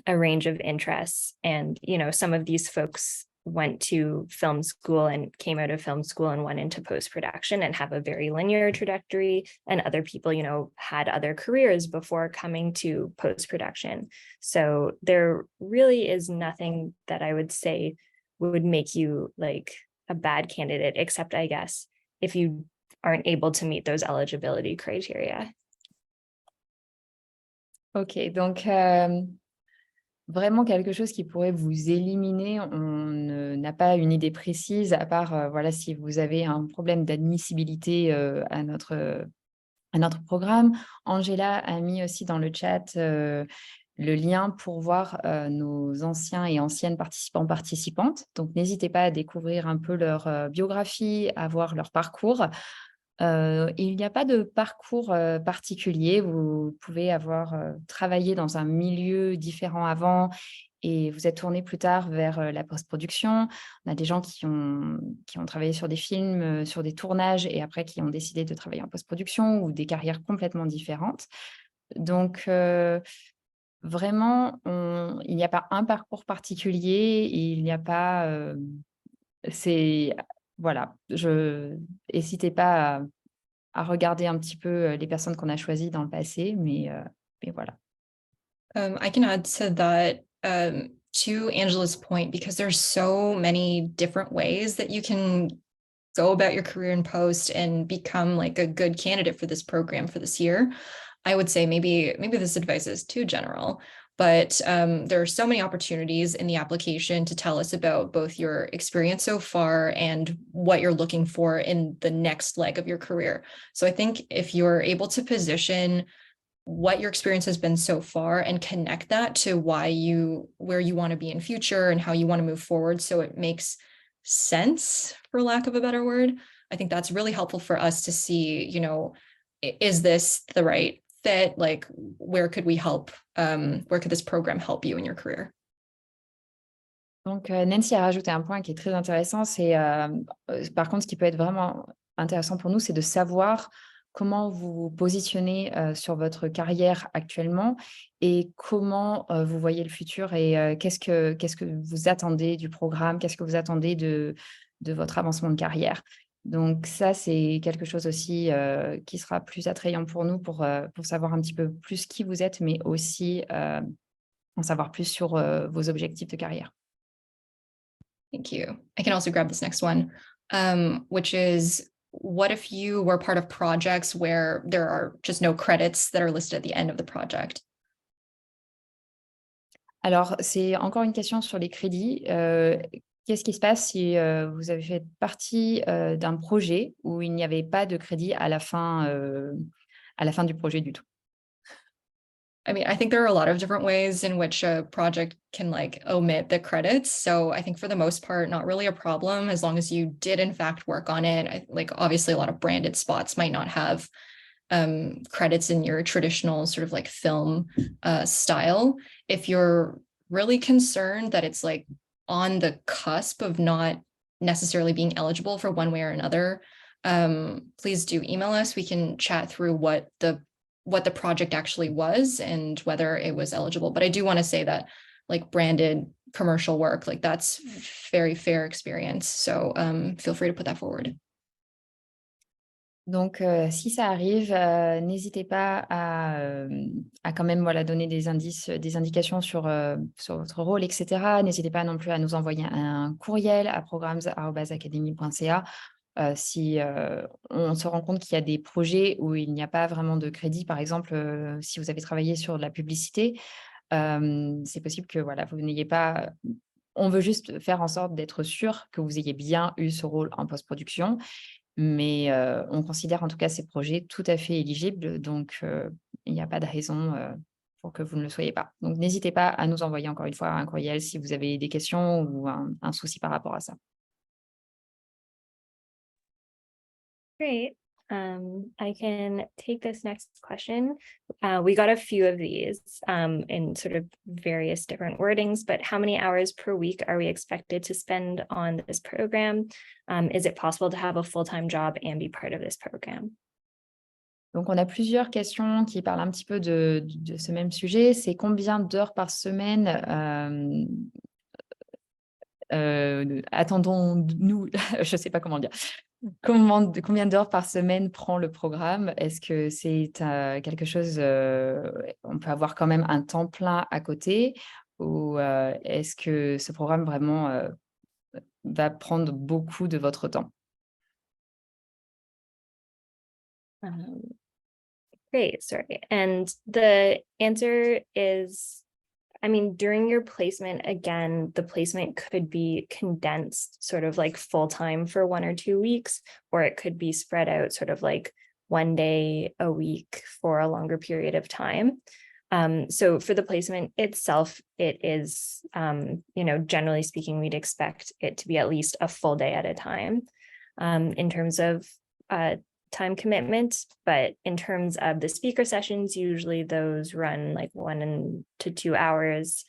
a range of interests. And, you know, some of these folks went to film school and came out of film school and went into post-production and have a very linear trajectory. And other people, you know, had other careers before coming to post-production. So there really is nothing that I would say would make you like a bad candidate, except I guess if you aren't able to meet those eligibility criteria. Ok, donc vraiment quelque chose qui pourrait vous éliminer, on n'a pas une idée précise, à part voilà, si vous avez un problème d'admissibilité à notre programme. Angela a mis aussi dans le chat le lien pour voir nos anciens et anciennes participants-participantes. Donc, n'hésitez pas à découvrir un peu leur biographie, à voir leur parcours. Il n'y a pas de parcours particulier. Vous pouvez avoir travaillé dans un milieu différent avant et vous êtes tourné plus tard vers la post-production. On a des gens qui ont travaillé sur des films, sur des tournages et après qui ont décidé de travailler en post-production ou des carrières complètement différentes. Donc, vraiment, il n'y a pas un parcours particulier. Il n'y a pas... Voilà, n'hésitez pas à regarder un petit peu les personnes qu'on a choisies dans le passé, mais voilà. I can add to that, to Angela's point, because there's so many different ways that you can go about your career in post and become like a good candidate for this program for this year. I would say maybe this advice is too general, but there are so many opportunities in the application to tell us about both your experience so far and what you're looking for in the next leg of your career. So I think if you're able to position what your experience has been so far and connect that to where you want to be in future and how you want to move forward, so it makes sense, for lack of a better word, I think that's really helpful for us to see, you know, is this the right fit? Like, where could we help? Where could this program help you in your career? Donc, Nancy a rajouté un point qui est très intéressant. C'est, par contre, ce qui peut être vraiment intéressant pour nous, c'est de savoir comment vous vous positionnez sur votre carrière actuellement et comment vous voyez le futur et qu'est-ce que vous attendez du programme, qu'est-ce que vous attendez de votre avancement de carrière. Donc ça, c'est quelque chose aussi qui sera plus attrayant pour nous pour savoir un petit peu plus qui vous êtes, mais aussi en savoir plus sur vos objectifs de carrière. Thank you. I can also grab this next one, which is, what if you were part of projects where there are just no credits that are listed at the end of the project? Alors, c'est encore une question sur les crédits. Qu'est-ce qui se passe si vous avez fait partie d'un projet où il n'y avait pas de crédit à la fin du projet du tout? I mean, I think there are a lot of different ways in which a project can like omit the credits. So I think for the most part, not really a problem as long as you did in fact work on it. Like obviously a lot of branded spots might not have credits in your traditional sort of like film style. If you're really concerned that it's like on the cusp of not necessarily being eligible for one way or another, please do email us. We can chat through what the project actually was and whether it was eligible. But I do want to say that like branded commercial work, like that's very fair experience. So feel free to put that forward. Donc, si ça arrive, n'hésitez pas à quand même voilà, donner des indices, des indications sur votre rôle, etc. N'hésitez pas non plus à nous envoyer un courriel à programmes@academy.ca si on se rend compte qu'il y a des projets où il n'y a pas vraiment de crédit. Par exemple, si vous avez travaillé sur de la publicité, c'est possible que voilà, vous n'ayez pas. On veut juste faire en sorte d'être sûr que vous ayez bien eu ce rôle en post-production. Mais on considère en tout cas ces projets tout à fait éligibles, donc il n'y a pas de raison pour que vous ne le soyez pas. Donc n'hésitez pas à nous envoyer encore une fois un courriel si vous avez des questions ou un souci par rapport à ça. Great. I can take this next question. We got a few of these in sort of various different wordings, but how many hours per week are we expected to spend on this program? Is it possible to have a full-time job and be part of this program? Donc on a plusieurs questions qui parlent un petit peu de ce même sujet. C'est combien d'heures par semaine attendons-nous, je ne sais pas comment dire. Combien d'heures par semaine prend le programme? Est-ce que c'est quelque chose, on peut avoir quand même un temps plein à côté ou est-ce que ce programme vraiment va prendre beaucoup de votre temps? Great, sorry. And the answer is, I mean, during your placement, again, the placement could be condensed sort of like full-time for 1 or 2 weeks, or it could be spread out sort of like 1 day a week for a longer period of time. So for the placement itself, it is, generally speaking, we'd expect it to be at least a full day at a time in terms of time commitment, but in terms of the speaker sessions, usually those run like 1 to 2 hours,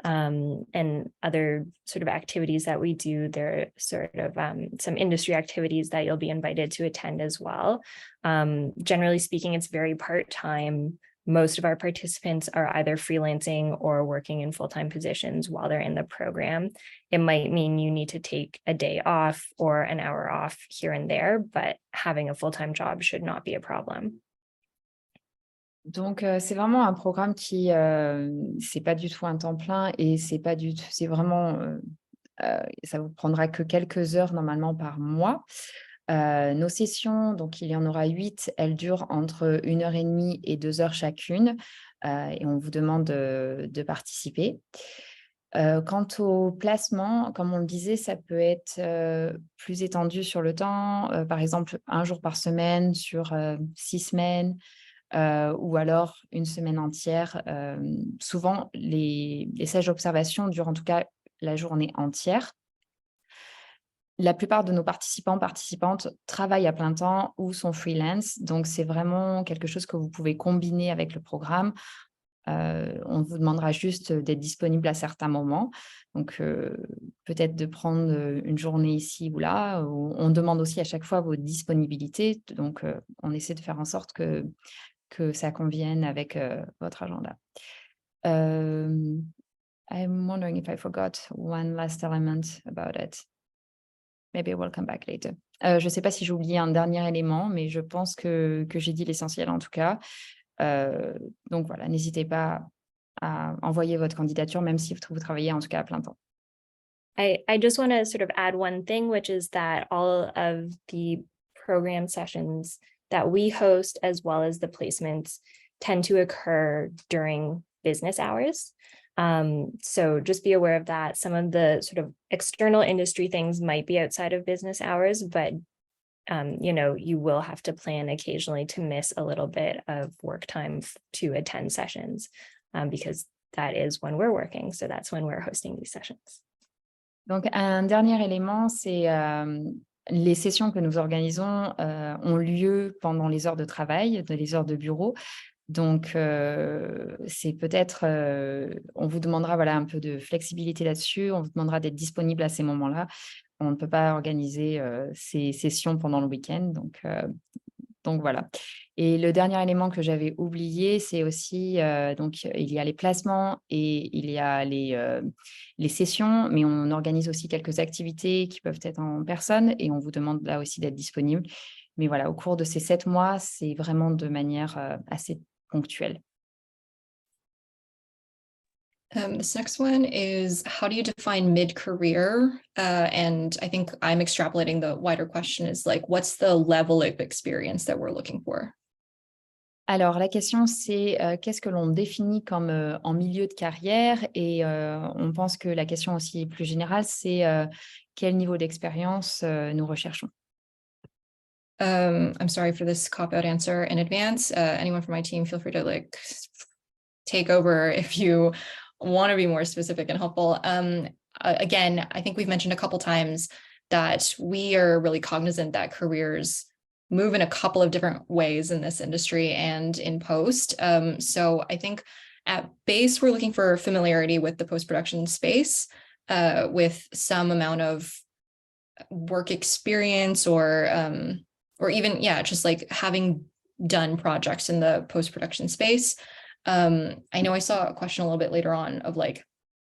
and other sort of activities that we do. There are sort of some industry activities that you'll be invited to attend as well. Generally speaking, it's very part-time. Most of our participants are either freelancing or working in full-time positions while they're in the program. It might mean you need to take a day off or an hour off here and there, but having a full-time job should not be a problem. Donc, c'est vraiment un programme qui, c'est pas du tout un temps plein et c'est vraiment, ça vous prendra que quelques heures normalement par mois. Nos sessions, donc il y en aura 8, elles durent entre 1h30 et 2 heures chacune, et on vous demande de participer. Quant au placement, comme on le disait, ça peut être plus étendu sur le temps, par exemple 1 jour par semaine sur 6 semaines, ou alors 1 semaine entière. Souvent, les stages d'observation durent en tout cas la journée entière. La plupart de nos participantes travaillent à plein temps ou sont freelance, donc c'est vraiment quelque chose que vous pouvez combiner avec le programme. On vous demandera juste d'être disponible à certains moments. Donc, peut-être de prendre une journée ici ou là. On demande aussi à chaque fois vos disponibilités. Donc, on essaie de faire en sorte que ça convienne avec votre agenda. I'm wondering if I forgot one last element about it. Maybe we'll come back later. Je ne sais pas si j'ai oublié un dernier élément, mais je pense que j'ai dit l'essentiel en tout cas. Donc voilà, n'hésitez pas à envoyer votre candidature, même si vous travaillez en tout cas à plein temps. I just want to sort of add one thing, which is that all of the program sessions that we host, as well as the placements, tend to occur during business hours. So just be aware of that. Some of the sort of external industry things might be outside of business hours, but you will have to plan occasionally to miss a little bit of work time to attend sessions, because that is when we're working. So that's when we're hosting these sessions. Donc, un dernier élément, c'est les sessions que nous organisons ont lieu pendant les heures de travail, les heures de bureau. Donc, c'est peut-être, on vous demandera voilà, un peu de flexibilité là-dessus, on vous demandera d'être disponible à ces moments-là. On ne peut pas organiser ces sessions pendant le week-end. Donc voilà. Et le dernier élément que j'avais oublié, c'est aussi, donc il y a les placements et il y a les sessions, mais on organise aussi quelques activités qui peuvent être en personne et on vous demande là aussi d'être disponible. Mais voilà, au cours de ces 7 mois, c'est vraiment de manière assez ponctuelle. This next one is, how do you define mid-career? And I think I'm extrapolating the wider question is like, what's the level of experience that we're looking for? Alors, la question, c'est qu'est-ce que l'on définit comme en milieu de carrière? Et on pense que la question aussi plus générale, c'est quel niveau d'expérience nous recherchons? I'm sorry for this cop-out answer in advance. Anyone from my team, feel free to like take over if you want to be more specific and helpful. Again, I think we've mentioned a couple times that we are really cognizant that careers move in a couple of different ways in this industry and in post. So I think at base, we're looking for familiarity with the post-production space with some amount of work experience or even, just like having done projects in the post-production space. I know I saw a question a little bit later on of like,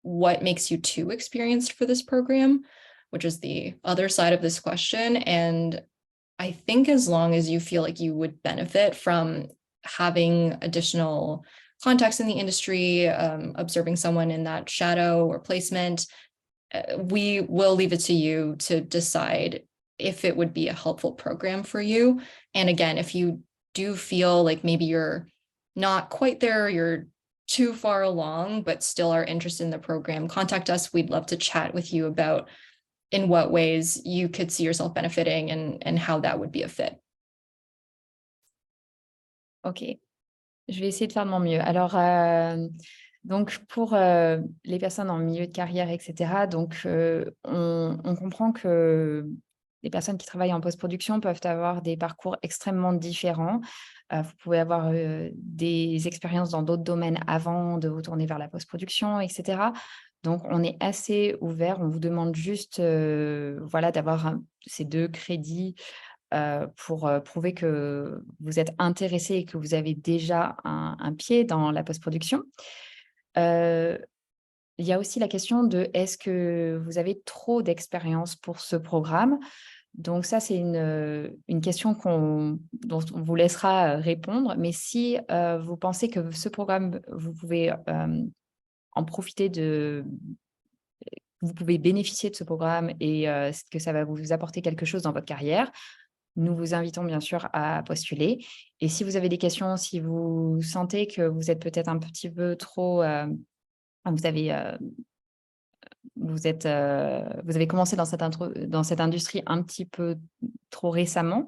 what makes you too experienced for this program, which is the other side of this question. And I think as long as you feel like you would benefit from having additional contacts in the industry, observing someone in that shadow or placement, we will leave it to you to decide if it would be a helpful program for you. And again, if you do feel like maybe you're not quite there, you're too far along, but still are interested in the program, contact us. We'd love to chat with you about in what ways you could see yourself benefiting and how that would be a fit. Ok, je vais essayer de faire de mon mieux. Alors, donc pour les personnes en milieu de carrière, etc., donc on comprend que les personnes qui travaillent en post-production peuvent avoir des parcours extrêmement différents. Vous pouvez avoir des expériences dans d'autres domaines avant de vous tourner vers la post-production, etc. Donc, on est assez ouvert. On vous demande juste d'avoir ces 2 crédits pour prouver que vous êtes intéressé et que vous avez déjà un pied dans la post-production. Il y a aussi la question de est-ce que vous avez trop d'expérience pour ce programme? Donc ça, c'est une question dont on vous laissera répondre. Mais si vous pensez que ce programme, vous pouvez en profiter vous pouvez bénéficier de ce programme et que ça va vous apporter quelque chose dans votre carrière, nous vous invitons bien sûr à postuler. Et si vous avez des questions, si vous sentez que vous êtes peut-être un petit peu trop... vous avez commencé dans cette industrie un petit peu trop récemment,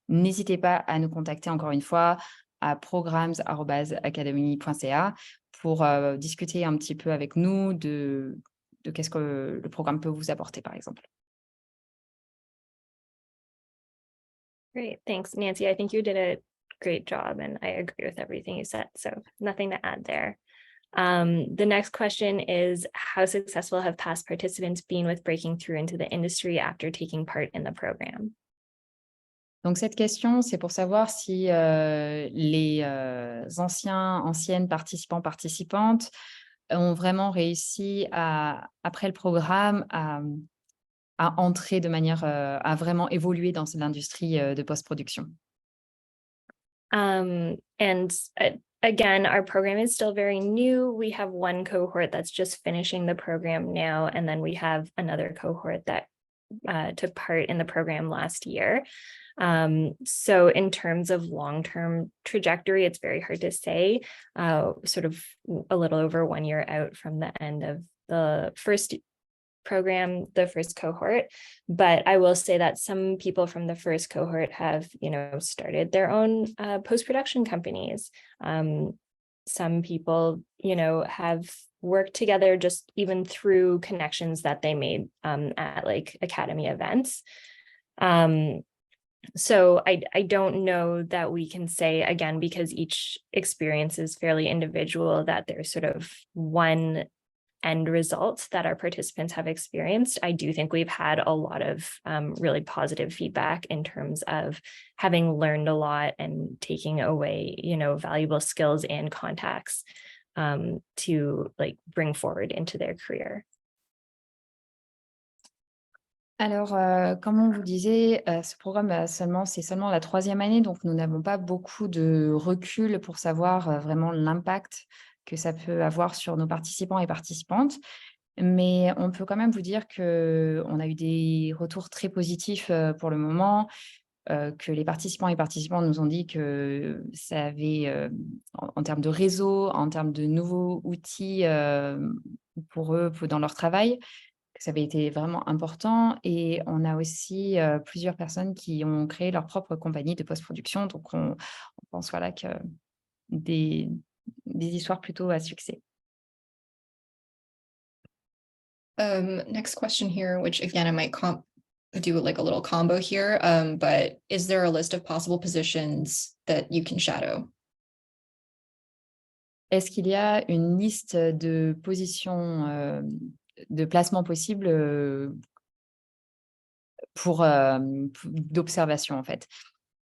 n'hésitez pas à nous contacter encore une fois à programmes@academy.ca pour discuter un petit peu avec nous de qu'est-ce que le programme peut vous apporter, par exemple. Great, thanks, Nancy. I think you did a great job and I agree with everything you said. So nothing to add there. The next question is, how successful have past participants been with breaking through into the industry after taking part in the program? Donc, cette question, c'est pour savoir si les anciennes participants, participantes ont vraiment réussi après le programme à entrer de manière, à vraiment évoluer dans l'industrie de post-production. Again, our program is still very new. We have one cohort that's just finishing the program now, and then we have another cohort that took part in the program last year. So in terms of long-term trajectory, it's very hard to say, sort of a little over 1 year out from the end of the first program, the first cohort. But I will say that some people from the first cohort have, started their own post-production companies. Some people, have worked together just even through connections that they made at like academy events. So I don't know that we can say, again, because each experience is fairly individual, that there's sort of one end result that our participants have experienced. I do think we've had a lot of really positive feedback in terms of having learned a lot and taking away, valuable skills and contacts to like bring forward into their career. Alors, comme on vous disait, ce programme, c'est seulement la 3e année, donc nous n'avons pas beaucoup de recul pour savoir vraiment l'impact que ça peut avoir sur nos participants et participantes. Mais on peut quand même vous dire qu'on a eu des retours très positifs pour le moment, que les participants et participantes nous ont dit que ça avait, en termes de réseau, en termes de nouveaux outils pour eux, dans leur travail, que ça avait été vraiment important. Et on a aussi plusieurs personnes qui ont créé leur propre compagnie de post-production. Donc, on pense voilà, que des histoires plutôt à succès. Next question here, which again, I might do like a little combo here, but is there a list of possible positions that you can shadow? Est-ce qu'il y a une liste de positions de placement possibles d'observation en fait?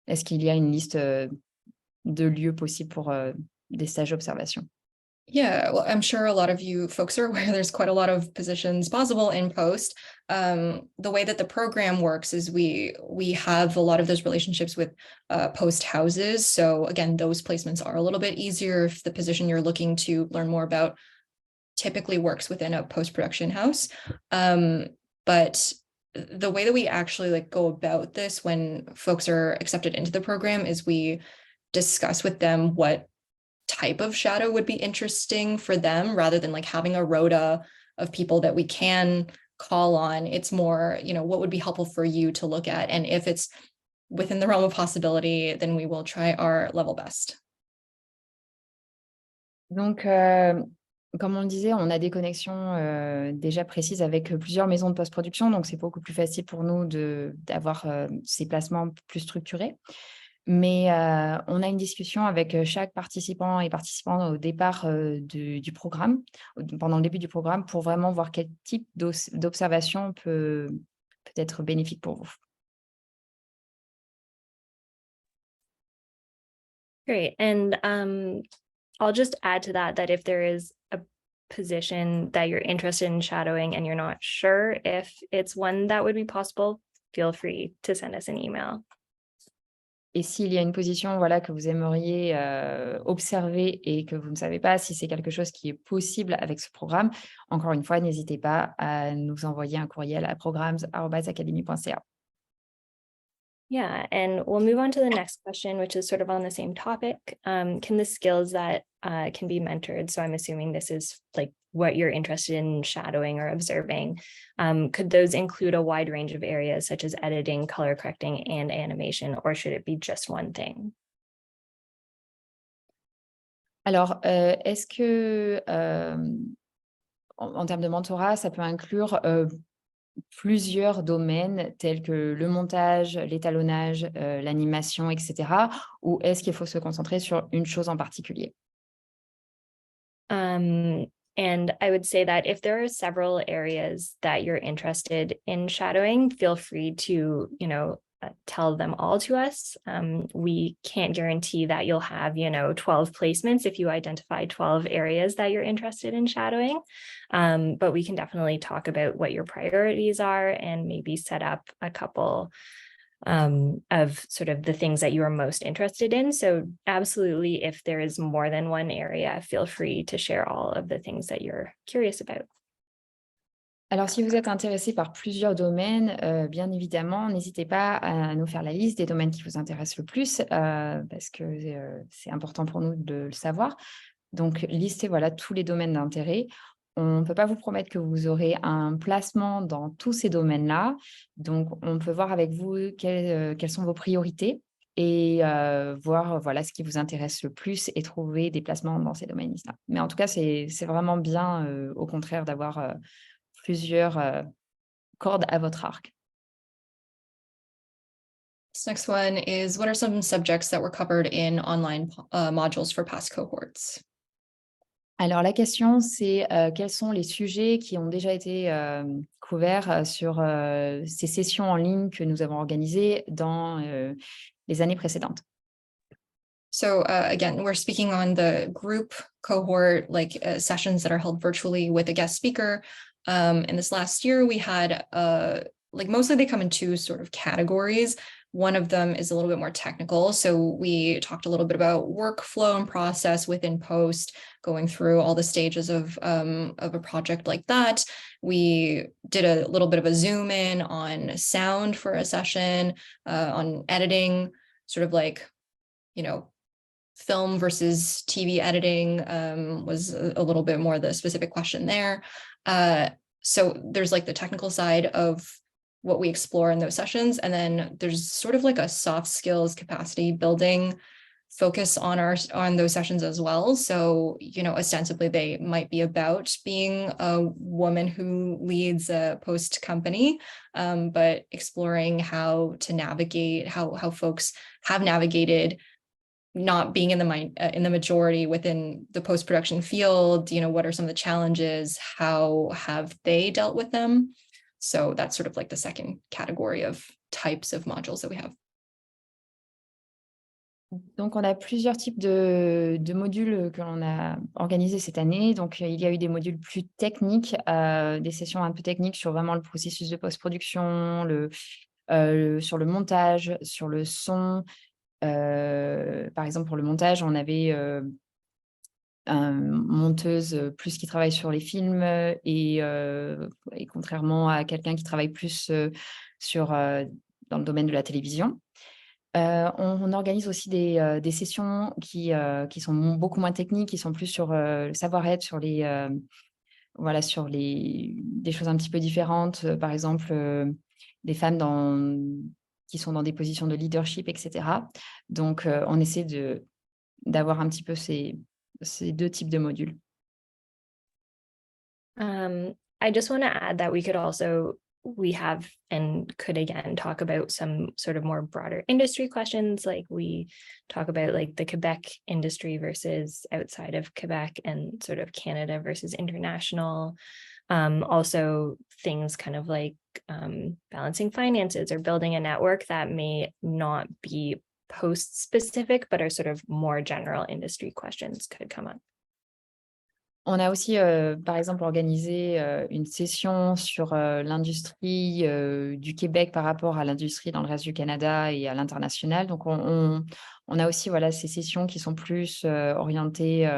Est-ce qu'il y a une liste de lieux possibles pour des stages d'observation? Yeah, well, I'm sure a lot of you folks are aware there's quite a lot of positions possible in post. The way that the program works is we have a lot of those relationships with post houses. So again, those placements are a little bit easier if the position you're looking to learn more about typically works within a post-production house. But the way that we actually like go about this when folks are accepted into the program is we discuss with them what type of shadow would be interesting for them rather than like having a rota of people that we can call on. It's more, what would be helpful for you to look at. And if it's within the realm of possibility, then we will try our level best. Donc, comme on le disait, on a des connexions déjà précises avec plusieurs maisons de post-production, donc c'est beaucoup plus facile pour nous d'avoir ces placements plus structurés. Mais on a une discussion avec chaque participant et participante au départ du programme, pendant le début du programme, pour vraiment voir quel type d'observation peut être bénéfique pour vous. Great. And I'll just add to that if there is a position that you're interested in shadowing and you're not sure if it's one that would be possible, feel free to send us an email. Et s'il y a une position que vous aimeriez observer et que vous ne savez pas si c'est quelque chose qui est possible avec ce programme, encore une fois, n'hésitez pas à nous envoyer un courriel à programs@academy.ca. Yeah, and we'll move on to the next question, which is sort of on the same topic. Can the skills that can be mentored, so I'm assuming this is like what you're interested in shadowing or observing, could those include a wide range of areas such as editing, color correcting, and animation, or should it be just one thing? Alors, est-ce que, en termes de mentorat, ça peut inclure plusieurs domaines tels que le montage, l'étalonnage, l'animation, etc. Ou est-ce qu'il faut se concentrer sur une chose en particulier? And I would say that if there are several areas that you're interested in shadowing, feel free to, tell them all to us. We can't guarantee that you'll have, 12 placements if you identify 12 areas that you're interested in shadowing. But we can definitely talk about what your priorities are and maybe set up a couple of sort of the things that you are most interested in. So absolutely, if there is more than one area, feel free to share all of the things that you're curious about. Alors, si vous êtes intéressé par plusieurs domaines, bien évidemment, n'hésitez pas à nous faire la liste des domaines qui vous intéressent le plus, parce que c'est important pour nous de le savoir. Donc, listez voilà, tous les domaines d'intérêt. On ne peut pas vous promettre que vous aurez un placement dans tous ces domaines-là. Donc, on peut voir avec vous quelles sont vos priorités et voir voilà, ce qui vous intéresse le plus et trouver des placements dans ces domaines-là. Mais en tout cas, c'est vraiment bien, au contraire, d'avoir plusieurs cordes à votre arc. This next one is, what are some subjects that were covered in online modules for past cohorts? Alors, la question, c'est quels sont les sujets qui ont déjà été couverts sur ces sessions en ligne que nous avons organisées dans les années précédentes. So again, we're speaking on the group cohort, like sessions that are held virtually with a guest speaker. And this last year, we had like mostly they come in two sort of categories. One of them is a little bit more technical. So we talked a little bit about workflow and process within Post, going through all the stages of a project like that. We did a little bit of a zoom in on sound for a session, on editing, sort of like, film versus TV editing was a little bit more the specific question there. So there's like the technical side of what we explore in those sessions. And then there's sort of like a soft skills capacity building focus on those sessions as well. So, ostensibly they might be about being a woman who leads a Post company, but exploring how to navigate, how folks have navigated not being in the majority within the post-production field. What are some of the challenges? How have they dealt with them? So that's sort of like the second category of types of modules that we have. Donc, on a plusieurs types de modules que l'on a organisés cette année. Donc, il y a eu des modules plus techniques, des sessions un peu techniques sur vraiment le processus de post-production, sur le montage, sur le son. Par exemple, pour le montage, on avait une monteuse plus qui travaille sur les films et contrairement à quelqu'un qui travaille plus dans le domaine de la télévision. On organise aussi des sessions qui sont beaucoup moins techniques, qui sont plus sur le savoir-être, sur des choses un petit peu différentes. Par exemple, des femmes qui sont dans des positions de leadership, etc. Donc, on essaie d'avoir un petit peu ces deux types de modules. I just want to add that we have and could again talk about some sort of more broader industry questions. Like we talk about like the Quebec industry versus outside of Quebec and sort of Canada versus international. Also things kind of like balancing finances or building a network that may not be Post specific, but are sort of more general industry questions could come up. On a aussi, par exemple, organisé une session sur l'industrie du Québec par rapport à l'industrie dans le reste du Canada et à l'international. Donc, on a aussi ces sessions qui sont plus orientées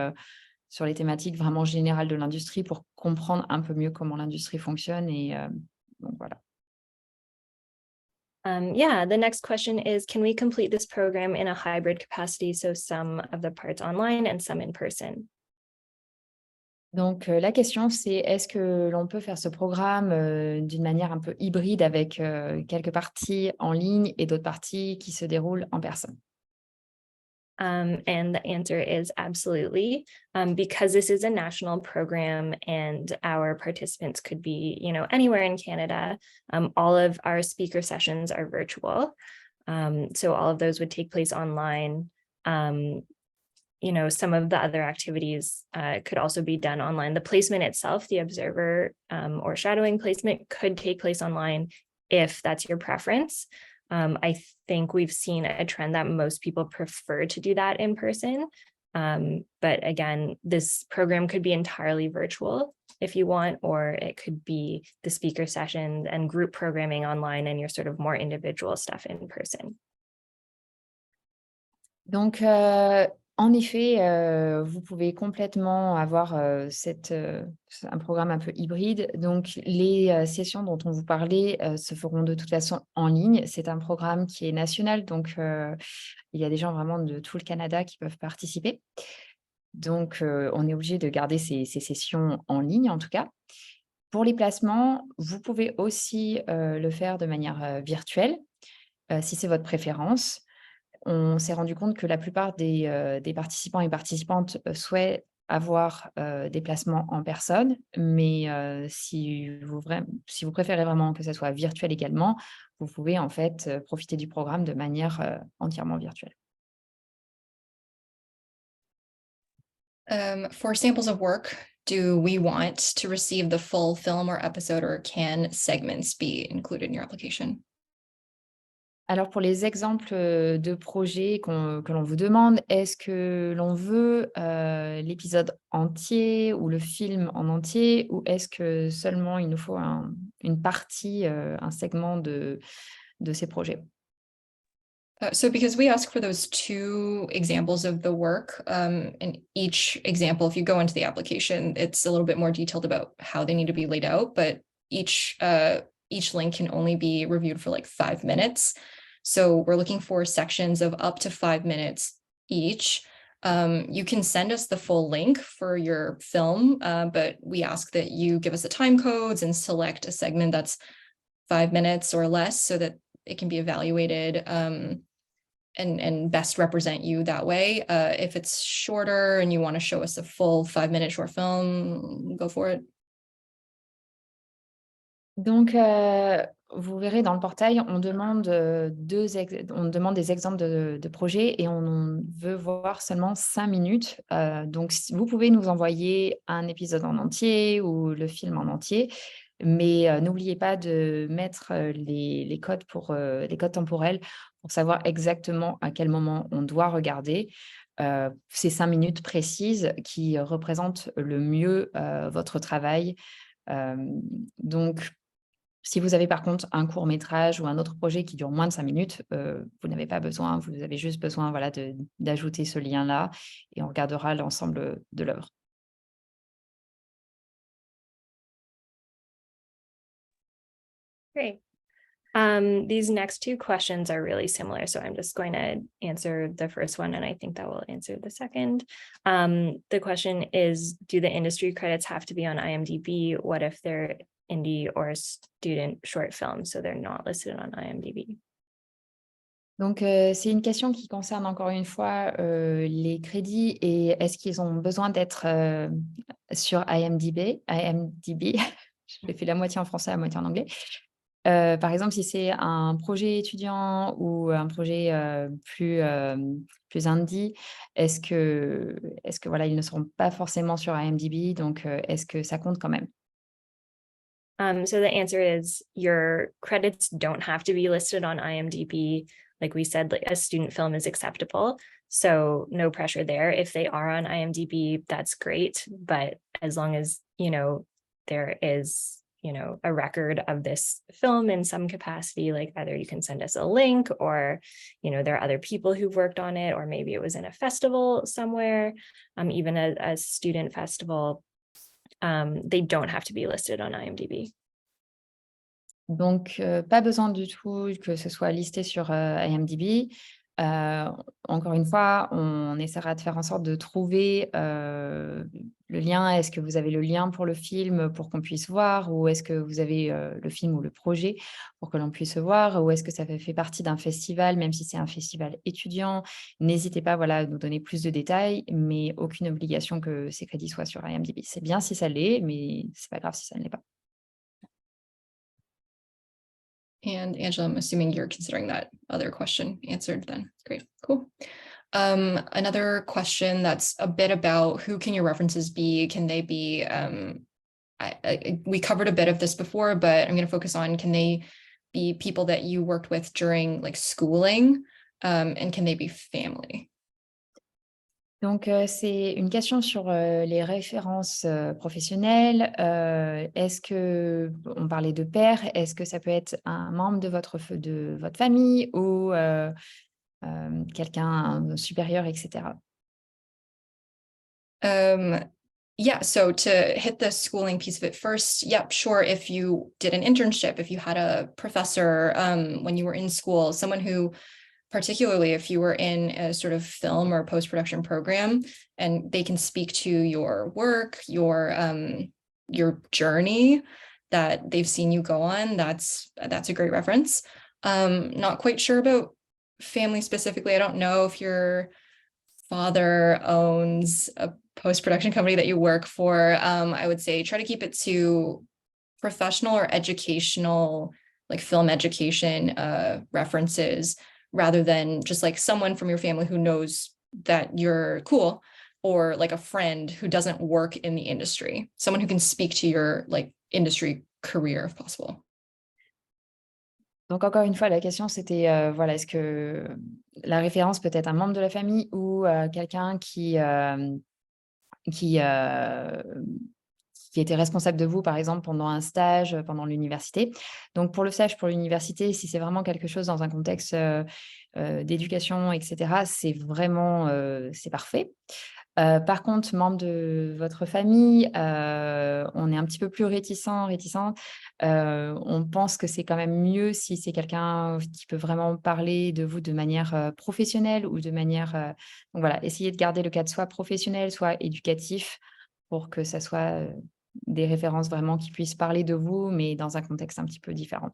sur les thématiques vraiment générales de l'industrie pour comprendre un peu mieux comment l'industrie fonctionne. Et donc, voilà. The next question is, can we complete this program in a hybrid capacity, so some of the parts online and some in person? Donc, la question, c'est est-ce que l'on peut faire ce programme d'une manière un peu hybride avec quelques parties en ligne et d'autres parties qui se déroulent en personne? And the answer is absolutely, because this is a national program and our participants could be, anywhere in Canada. All of our speaker sessions are virtual. So all of those would take place online. some of the other activities could also be done online. The placement itself, the observer or shadowing placement, could take place online if that's your preference. I think we've seen a trend that most people prefer to do that in person. But again, this program could be entirely virtual if you want, or it could be the speaker sessions and group programming online and your sort of more individual stuff in person. Donc, en effet, vous pouvez complètement avoir un programme un peu hybride. Donc, les sessions dont on vous parlait se feront de toute façon en ligne. C'est un programme qui est national, donc il y a des gens vraiment de tout le Canada qui peuvent participer. Donc, on est obligé de garder ces sessions en ligne, en tout cas. Pour les placements, vous pouvez aussi le faire de manière virtuelle, si c'est votre préférence. On s'est rendu compte que la plupart des participants et participantes souhaitent avoir des placements en personne, mais si vous préférez vraiment que ça soit virtuel également, vous pouvez en fait profiter du programme de manière entièrement virtuelle. For samples of work, do we want to receive the full film or episode, or can segments be included in your application? Alors pour les exemples de projets que l'on vous demande, est-ce que l'on veut l'épisode entier ou le film en entier, ou est-ce que seulement il nous faut une partie, un segment de ces projets? So because we ask for those two examples of the work, in each example, if you go into the application, it's a little bit more detailed about how they need to be laid out, but each link can only be reviewed for like 5 minutes. So we're looking for sections of up to 5 minutes each. You can send us the full link for your film, but we ask that you give us the time codes and select a segment that's 5 minutes or less so that it can be evaluated and best represent you that way. If it's shorter and you want to show us a full 5-minute short film, go for it. Donc, vous verrez dans le portail, on demande, on demande des exemples de projets et on veut voir seulement 5 minutes. Donc, vous pouvez nous envoyer un épisode en entier ou le film en entier, mais n'oubliez pas de mettre les codes les codes temporels pour savoir exactement à quel moment on doit regarder ces 5 minutes précises qui représentent le mieux votre travail. Donc, si vous avez par contre un court-métrage ou un autre projet qui dure moins de 5 minutes, vous n'avez pas besoin, vous avez juste besoin voilà, d'ajouter ce lien-là et on regardera l'ensemble de l'œuvre. Great. These next two questions are really similar, so I'm just going to answer the first one, and I think that will answer the second. The question is, do the industry credits have to be on IMDb? What if they're indie or student short films, so they're not listed on IMDb? Donc, c'est une question qui concerne encore une fois les crédits et est-ce qu'ils ont besoin d'être sur IMDb. Je l'ai fait la moitié en français, la moitié en anglais. Par exemple, si c'est un projet étudiant ou un projet plus indie, est-ce que voilà, ils ne seront pas forcément sur IMDb, donc est-ce que ça compte quand même? So the answer is your credits don't have to be listed on IMDb. Like we said, like a student film is acceptable. So no pressure there. If they are on IMDb, that's great. But as long as, there is, a record of this film in some capacity, like either you can send us a link or, there are other people who've worked on it, or maybe it was in a festival somewhere, even a student festival. They don't have to be listed on IMDb. Donc, pas besoin du tout que ce soit listé sur IMDb. Encore une fois, on essaiera de faire en sorte de trouver le lien. Est-ce que vous avez le lien pour le film pour qu'on puisse voir, ou est-ce que vous avez le film ou le projet pour que l'on puisse voir, ou est-ce que ça fait partie d'un festival, même si c'est un festival étudiant? N'hésitez pas voilà, à nous donner plus de détails, mais aucune obligation que ces crédits soient sur IMDb. C'est bien si ça l'est, mais c'est pas grave si ça ne l'est pas. And Angela, I'm assuming you're considering that other question answered then. Great, cool. Another question that's a bit about who can your references be? Can they be, we covered a bit of this before, but I'm going to focus on, can they be people that you worked with during like schooling, and can they be family? Donc, c'est une question sur les références professionnelles. Est-ce que, on parlait de père, est-ce que ça peut être un membre de votre famille ou quelqu'un supérieur, etc. Yeah, so to hit the schooling piece of it first, yep, sure. If you did an internship, if you had a professor when you were in school, someone who, particularly if you were in a sort of film or post-production program, and they can speak to your work, your journey that they've seen you go on, that's a great reference. Not quite sure about family specifically. I don't know if your father owns a post-production company that you work for. I would say try to keep it to professional or educational, like film education references, rather than just like someone from your family who knows that you're cool, or like a friend who doesn't work in the industry, someone who can speak to your like industry career if possible. Donc, encore une fois, la question, c'était, voilà, est-ce que la référence peut être un membre de la famille ou quelqu'un qui était responsable de vous, par exemple, pendant un stage, pendant l'université. Donc, pour le stage, pour l'université, si c'est vraiment quelque chose dans un contexte d'éducation, etc., c'est vraiment, c'est parfait. Par contre, membre de votre famille, on est un petit peu plus réticente. On pense que c'est quand même mieux si c'est quelqu'un qui peut vraiment parler de vous de manière professionnelle ou de manière... donc voilà, essayez de garder le cadre soit professionnel, soit éducatif pour que ça soit des références vraiment qui puissent parler de vous, mais dans un contexte un petit peu différent.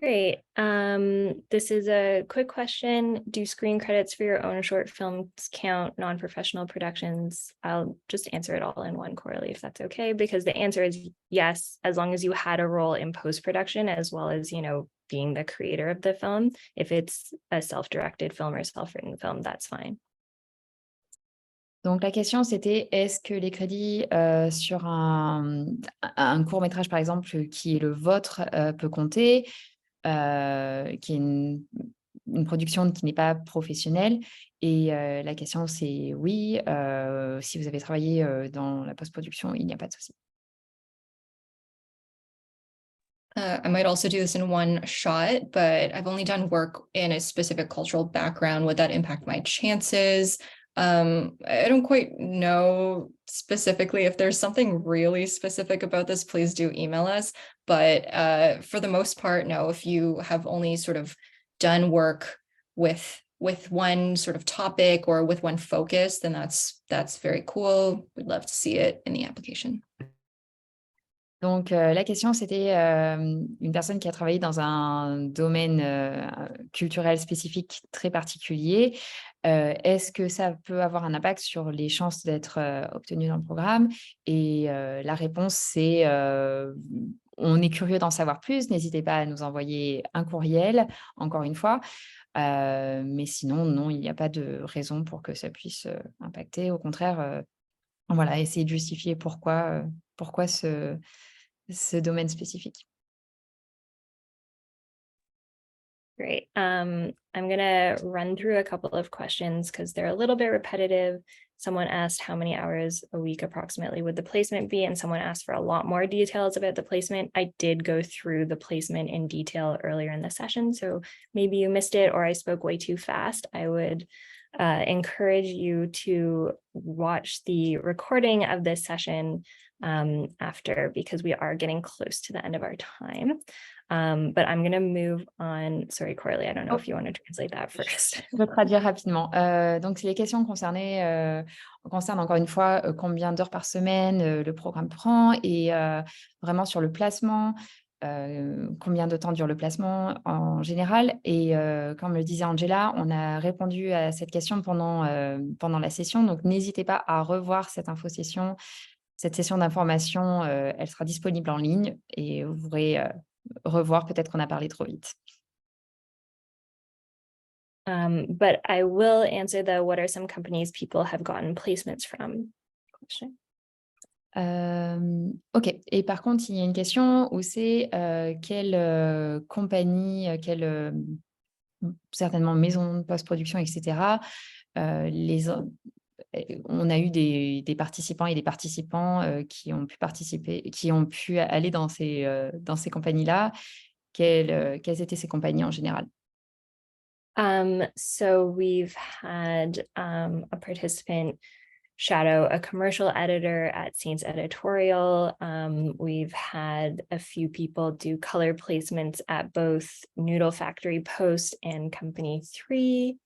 Great. This is a quick question. Do screen credits for your own short films count non-professional productions? I'll just answer it all in one, Coralie, if that's okay, because the answer is yes, as long as you had a role in post-production, as well as, you know, being the creator of the film. If it's a self-directed film or self-written film, that's fine. Donc, la question, c'était est-ce que les crédits sur un court-métrage, par exemple, qui est le vôtre, peut compter, qui est une production qui n'est pas professionnelle? Et la question, c'est oui. Si vous avez travaillé dans la post-production, il n'y a pas de souci. I might also do this in one shot, but I've only done work in a specific cultural background. Would that impact my chances? I don't quite know specifically. If there's something really specific about this, please do email us. But for the most part, no, if you have only sort of done work with one sort of topic or with one focus, then that's very cool. We'd love to see it in the application. Donc, la question, c'était une personne qui a travaillé dans un domaine culturel spécifique très particulier. Est-ce que ça peut avoir un impact sur les chances d'être obtenu dans le programme? Et la réponse, c'est on est curieux d'en savoir plus. N'hésitez pas à nous envoyer un courriel, encore une fois. Mais sinon, non, il n'y a pas de raison pour que ça puisse impacter. Au contraire, voilà, essayer de justifier pourquoi ce domaine spécifique. Great. I'm going to run through a couple of questions because they're a little bit repetitive. Someone asked how many hours a week approximately would the placement be, and someone asked for a lot more details about the placement. I did go through the placement in detail earlier in the session, so maybe you missed it or I spoke way too fast. I would encourage you to watch the recording of this session after, because we are getting close to the end of our time. But I'm going to move on. Sorry, Coralie, I don't know if you want to translate that first. Je vais traduire rapidement. Donc, les questions concernent encore une fois combien d'heures par semaine le programme prend et vraiment sur le placement, combien de temps dure le placement en général. Et comme le disait Angela, on a répondu à cette question pendant la session. Donc, n'hésitez pas à revoir cette infosession. Cette session d'information, elle sera disponible en ligne et vous pourrez revoir, peut-être qu'on a parlé trop vite. But I will answer the what are some companies people have gotten placements from question. Ok. Et par contre, il y a une question où c'est quelle compagnie, quelle certainement maison de post-production, etc. On a eu des participants et des participants qui ont pu participer, qui ont pu aller dans ces compagnies-là. Quelles étaient ces compagnies en général? So we've had a participant shadow a commercial editor at Saints Editorial. We've had a few people do color placements at both Noodle Factory Post and Company 3.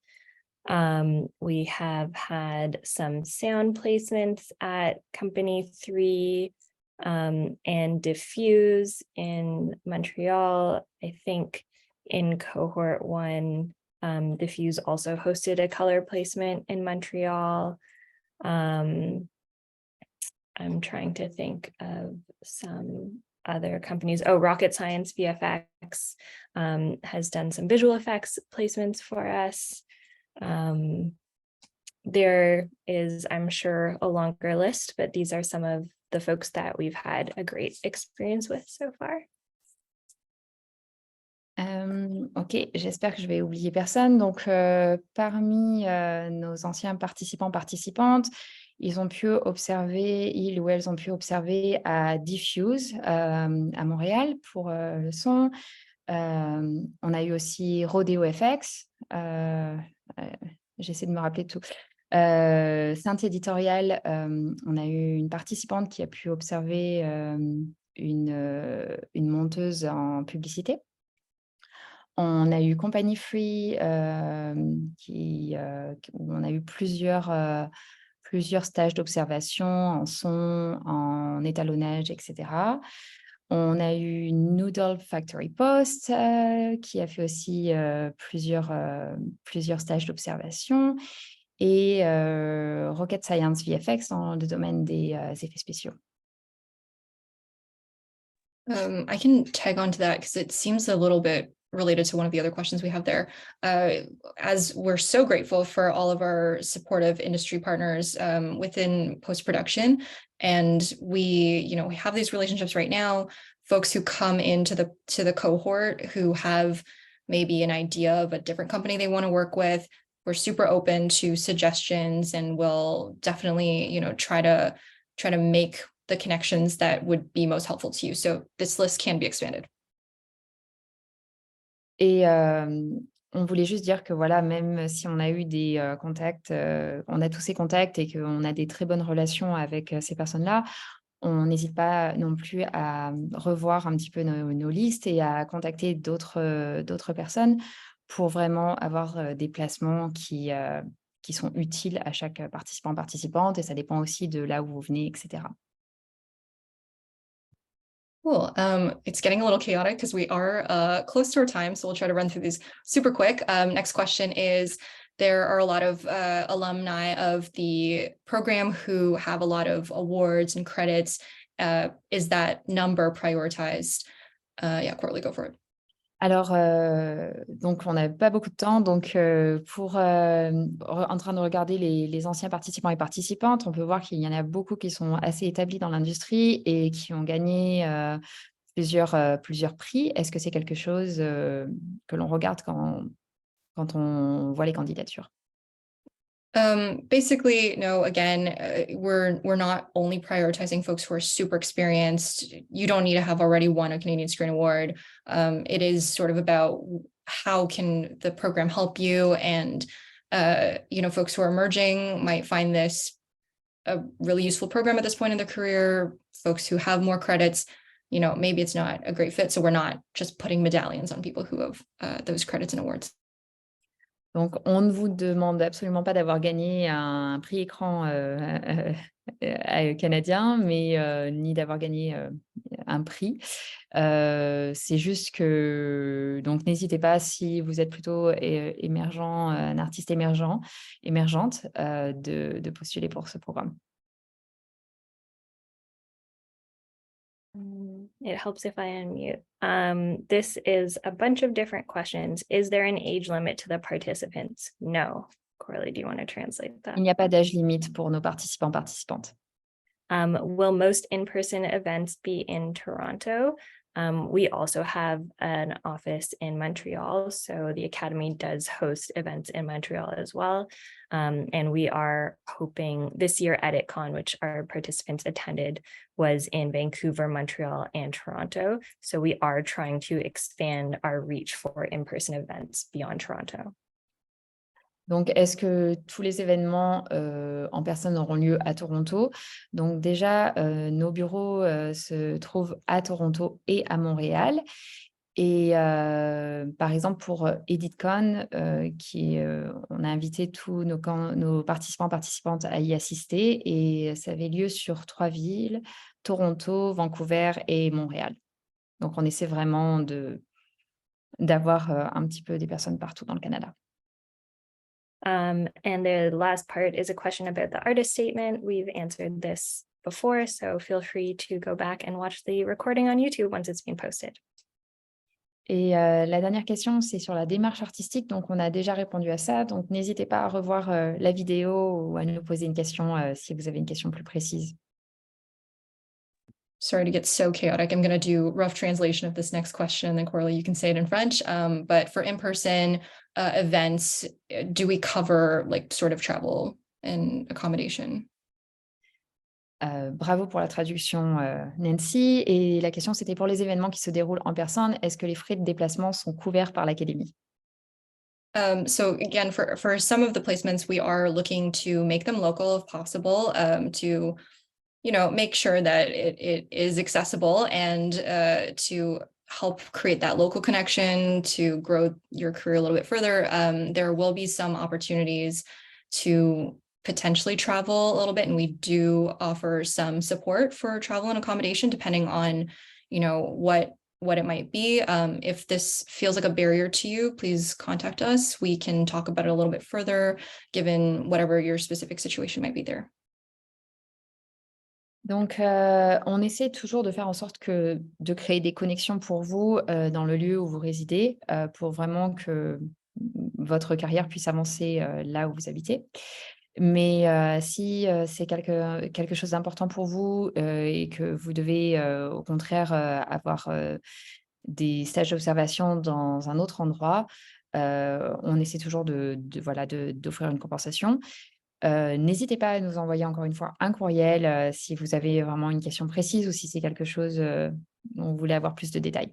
We have had some sound placements at Company 3 and Diffuse in Montreal. I think in cohort 1, Diffuse also hosted a color placement in Montreal. I'm trying to think of some other companies. Oh, Rocket Science VFX has done some visual effects placements for us. There is, I'm sure, a longer list, but these are some of the folks that we've had a great experience with so far. Ok, j'espère que je vais oublier personne. Donc, parmi nos anciens participants, participantes, ils ou elles ont pu observer à Diffuse à Montréal pour le son. On a eu aussi Rodeo FX. J'essaie de me rappeler tout. Sainte Éditorial, on a eu une participante qui a pu observer une monteuse en publicité. On a eu Company Free, où on a eu plusieurs stages d'observation en son, en étalonnage, etc. On a eu Noodle Factory Post, qui a fait aussi plusieurs stages d'observation, et Rocket Science VFX dans le domaine des effets spéciaux. I can tag on to that because it seems a little bit related to one of the other questions we have there. As we're so grateful for all of our supportive industry partners within post-production, and we have these relationships right now, folks who come into the cohort who have maybe an idea of a different company they want to work with. We're super open to suggestions, and we'll definitely try to make the connections that would be most helpful to you. So this list can be expanded. Et on voulait juste dire que voilà, même si on a eu des contacts, on a tous ces contacts et qu'on a des très bonnes relations avec ces personnes-là, on n'hésite pas non plus à revoir un petit peu nos listes et à contacter d'autres personnes pour vraiment avoir des placements qui sont utiles à chaque participant, participante, et ça dépend aussi de là où vous venez, etc. Cool. It's getting a little chaotic because we are close to our time, so we'll try to run through these super quick. Next question is, there are a lot of alumni of the program who have a lot of awards and credits. Is that number prioritized? Yeah, Courtly, go for it. Alors, donc, on n'a pas beaucoup de temps. Donc, en train de regarder les anciens participants et participantes, on peut voir qu'il y en a beaucoup qui sont assez établis dans l'industrie et qui ont gagné plusieurs prix. Est-ce que c'est quelque chose que l'on regarde quand on voit les candidatures? Basically, no, again, we're not only prioritizing folks who are super experienced. You don't need to have already won a Canadian Screen Award. It is sort of about how can the program help you, and folks who are emerging might find this a really useful program at this point in their career. Folks who have more credits, maybe it's not a great fit. So we're not just putting medallions on people who have those credits and awards. Donc, on ne vous demande absolument pas d'avoir gagné un prix écran canadien, mais ni d'avoir gagné un prix. C'est juste que, donc, n'hésitez pas, si vous êtes plutôt émergent, un artiste émergente, de postuler pour ce programme. It helps if I unmute. This is a bunch of different questions. Is there an age limit to the participants? No. Coralie, do you want to translate that? Il n'y a pas d'âge limite pour nos participants, participantes. Will most in-person events be in Toronto? We also have an office in Montreal, so the Academy does host events in Montreal as well. And we are hoping this year EditCon, which our participants attended, was in Vancouver, Montreal, and Toronto. So we are trying to expand our reach for in-person events beyond Toronto. Donc, est-ce que tous les événements en personne auront lieu à Toronto? Donc déjà, nos bureaux se trouvent à Toronto et à Montréal. Et par exemple, pour EditCon, on a invité tous nos participants, participantes à y assister. Et ça avait lieu sur 3 villes, Toronto, Vancouver et Montréal. Donc, on essaie vraiment d'avoir un petit peu des personnes partout dans le Canada. And the last part is a question about the artist statement. We've answered this before, so feel free to go back and watch the recording on YouTube once it's been posted. Et la dernière question, c'est sur la démarche artistique. Donc, on a déjà répondu à ça. Donc, n'hésitez pas à revoir la vidéo ou à nous poser une question si vous avez une question plus précise. Sorry to get so chaotic. I'm going to do rough translation of this next question, and then Coralie, you can say it in French. But for in-person events, do we cover like sort of travel and accommodation? Bravo pour la traduction, Nancy. Et la question, c'était pour les événements qui se déroulent en personne, est-ce que les frais de déplacement sont couverts par l'Académie? So again, for some of the placements, we are looking to make them local if possible, to make sure that it is accessible and to help create that local connection to grow your career a little bit further. There will be some opportunities to potentially travel a little bit, and we do offer some support for travel and accommodation depending on what it might be. If this feels like a barrier to you, please contact us. We can talk about it a little bit further given whatever your specific situation might be there. Donc, on essaie toujours de faire en sorte de créer des connexions pour vous dans le lieu où vous résidez, pour vraiment que votre carrière puisse avancer là où vous habitez. Mais si c'est quelque chose d'important pour vous et que vous devez au contraire avoir des stages d'observation dans un autre endroit, on essaie toujours d'offrir une compensation. N'hésitez pas à nous envoyer encore une fois un courriel si vous avez vraiment une question précise ou si c'est quelque chose dont vous voulez avoir plus de détails.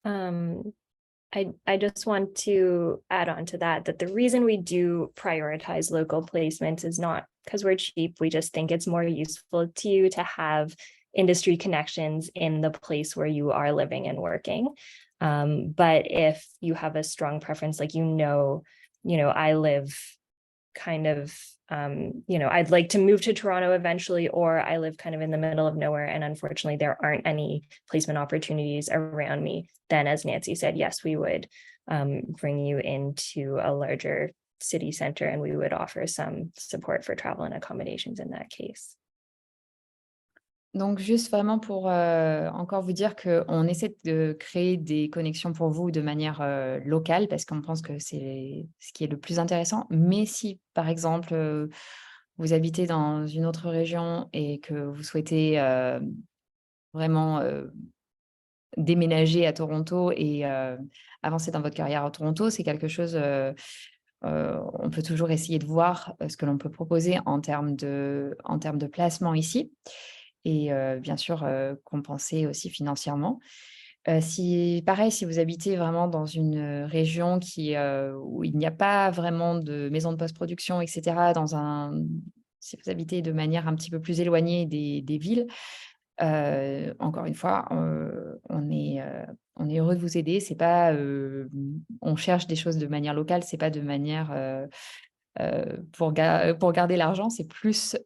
I just want to add on to that the reason we do prioritize local placements is not because we're cheap. We just think it's more useful to you to have industry connections in the place where you are living and working. But if you have a strong preference, like, I live kind of, I'd like to move to Toronto eventually, or I live kind of in the middle of nowhere, and unfortunately there aren't any placement opportunities around me, then as Nancy said, yes, we would bring you into a larger city center and we would offer some support for travel and accommodations in that case. Donc, juste vraiment pour encore vous dire qu'on essaie de créer des connexions pour vous de manière locale, parce qu'on pense que c'est ce qui est le plus intéressant. Mais si, par exemple, vous habitez dans une autre région et que vous souhaitez vraiment déménager à Toronto et avancer dans votre carrière à Toronto, c'est quelque chose... on peut toujours essayer de voir ce que l'on peut proposer en termes de placement ici. Et bien sûr, compenser aussi financièrement. Si vous habitez vraiment dans une région où il n'y a pas vraiment de maison de post-production, etc., si vous habitez de manière un petit peu plus éloignée des villes, encore une fois, on est heureux de vous aider. C'est pas, on cherche des choses de manière locale, c'est pas de manière... pour garder l'argent, c'est plus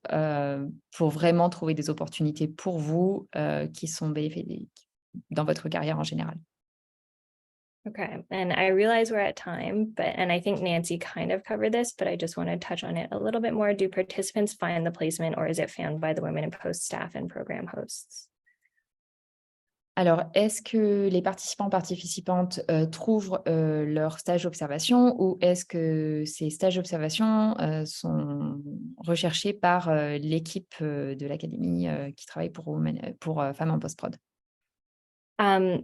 pour vraiment trouver des opportunités pour vous qui sont bénéfiques dans votre carrière en général. Okay, and I realize we're at time, and I think Nancy kind of covered this, but I just want to touch on it a little bit more. Do participants find the placement, or is it found by the Women in Post staff and program hosts? Alors, est-ce que les participantes trouvent leur stage d'observation ou est-ce que ces stages d'observation sont recherchés par l'équipe de l'académie qui travaille pour Femmes en Post-Prod?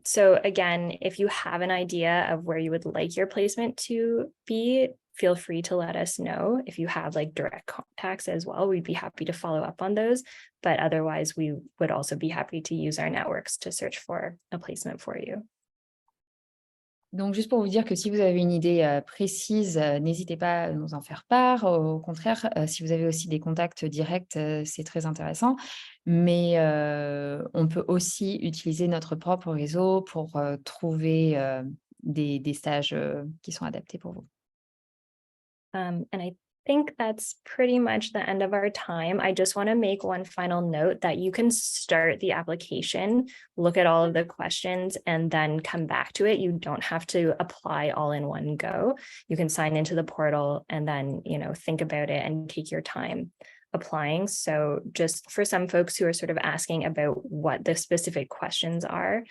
So again, if you have an idea of where you would like your placement to be, feel free to let us know. If you have like direct contacts as well, we'd be happy to follow up on those. But otherwise, we would also be happy to use our networks to search for a placement for you. Donc, juste pour vous dire que si vous avez une idée précise, n'hésitez pas à nous en faire part. Au contraire, si vous avez aussi des contacts directs, c'est très intéressant. Mais on peut aussi utiliser notre propre réseau pour trouver des stages qui sont adaptés pour vous. And I think that's pretty much the end of our time. I just want to make one final note that you can start the application, look at all of the questions, and then come back to it. You don't have to apply all in one go. You can sign into the portal and then, think about it and take your time applying. So just for some folks who are sort of asking about what the specific questions are,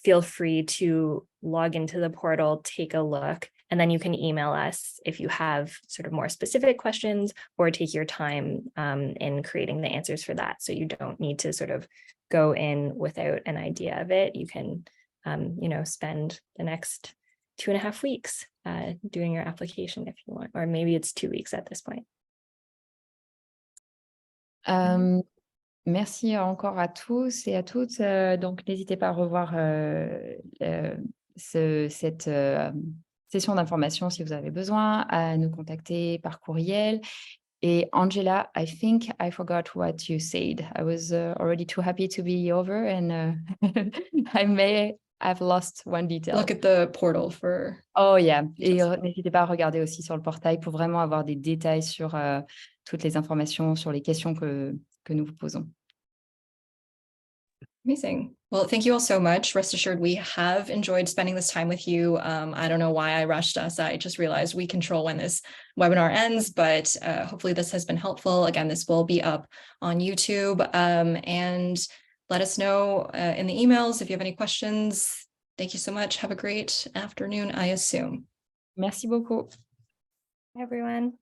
feel free to log into the portal, take a look, and then you can email us if you have sort of more specific questions or take your time in creating the answers for that. So you don't need to sort of go in without an idea of it. You can, spend the next 2.5 weeks doing your application if you want, or maybe it's 2 weeks at this point. Merci encore à tous et à toutes. Donc, n'hésitez pas à revoir cette session d'information si vous avez besoin, à nous contacter par courriel. Et Angela, I think I forgot what you said. I was already too happy to be over and I may have lost one detail. Look at the portal for... Oh yeah, et n'hésitez pas à regarder aussi sur le portail pour vraiment avoir des détails sur toutes les informations, sur les questions que nous vous posons. Amazing. Well, thank you all so much. Rest assured, we have enjoyed spending this time with you. I don't know why I rushed us. I just realized we control when this webinar ends, but hopefully this has been helpful. Again, this will be up on YouTube, and let us know in the emails if you have any questions. Thank you so much. Have a great afternoon, I assume. Merci beaucoup. Everyone.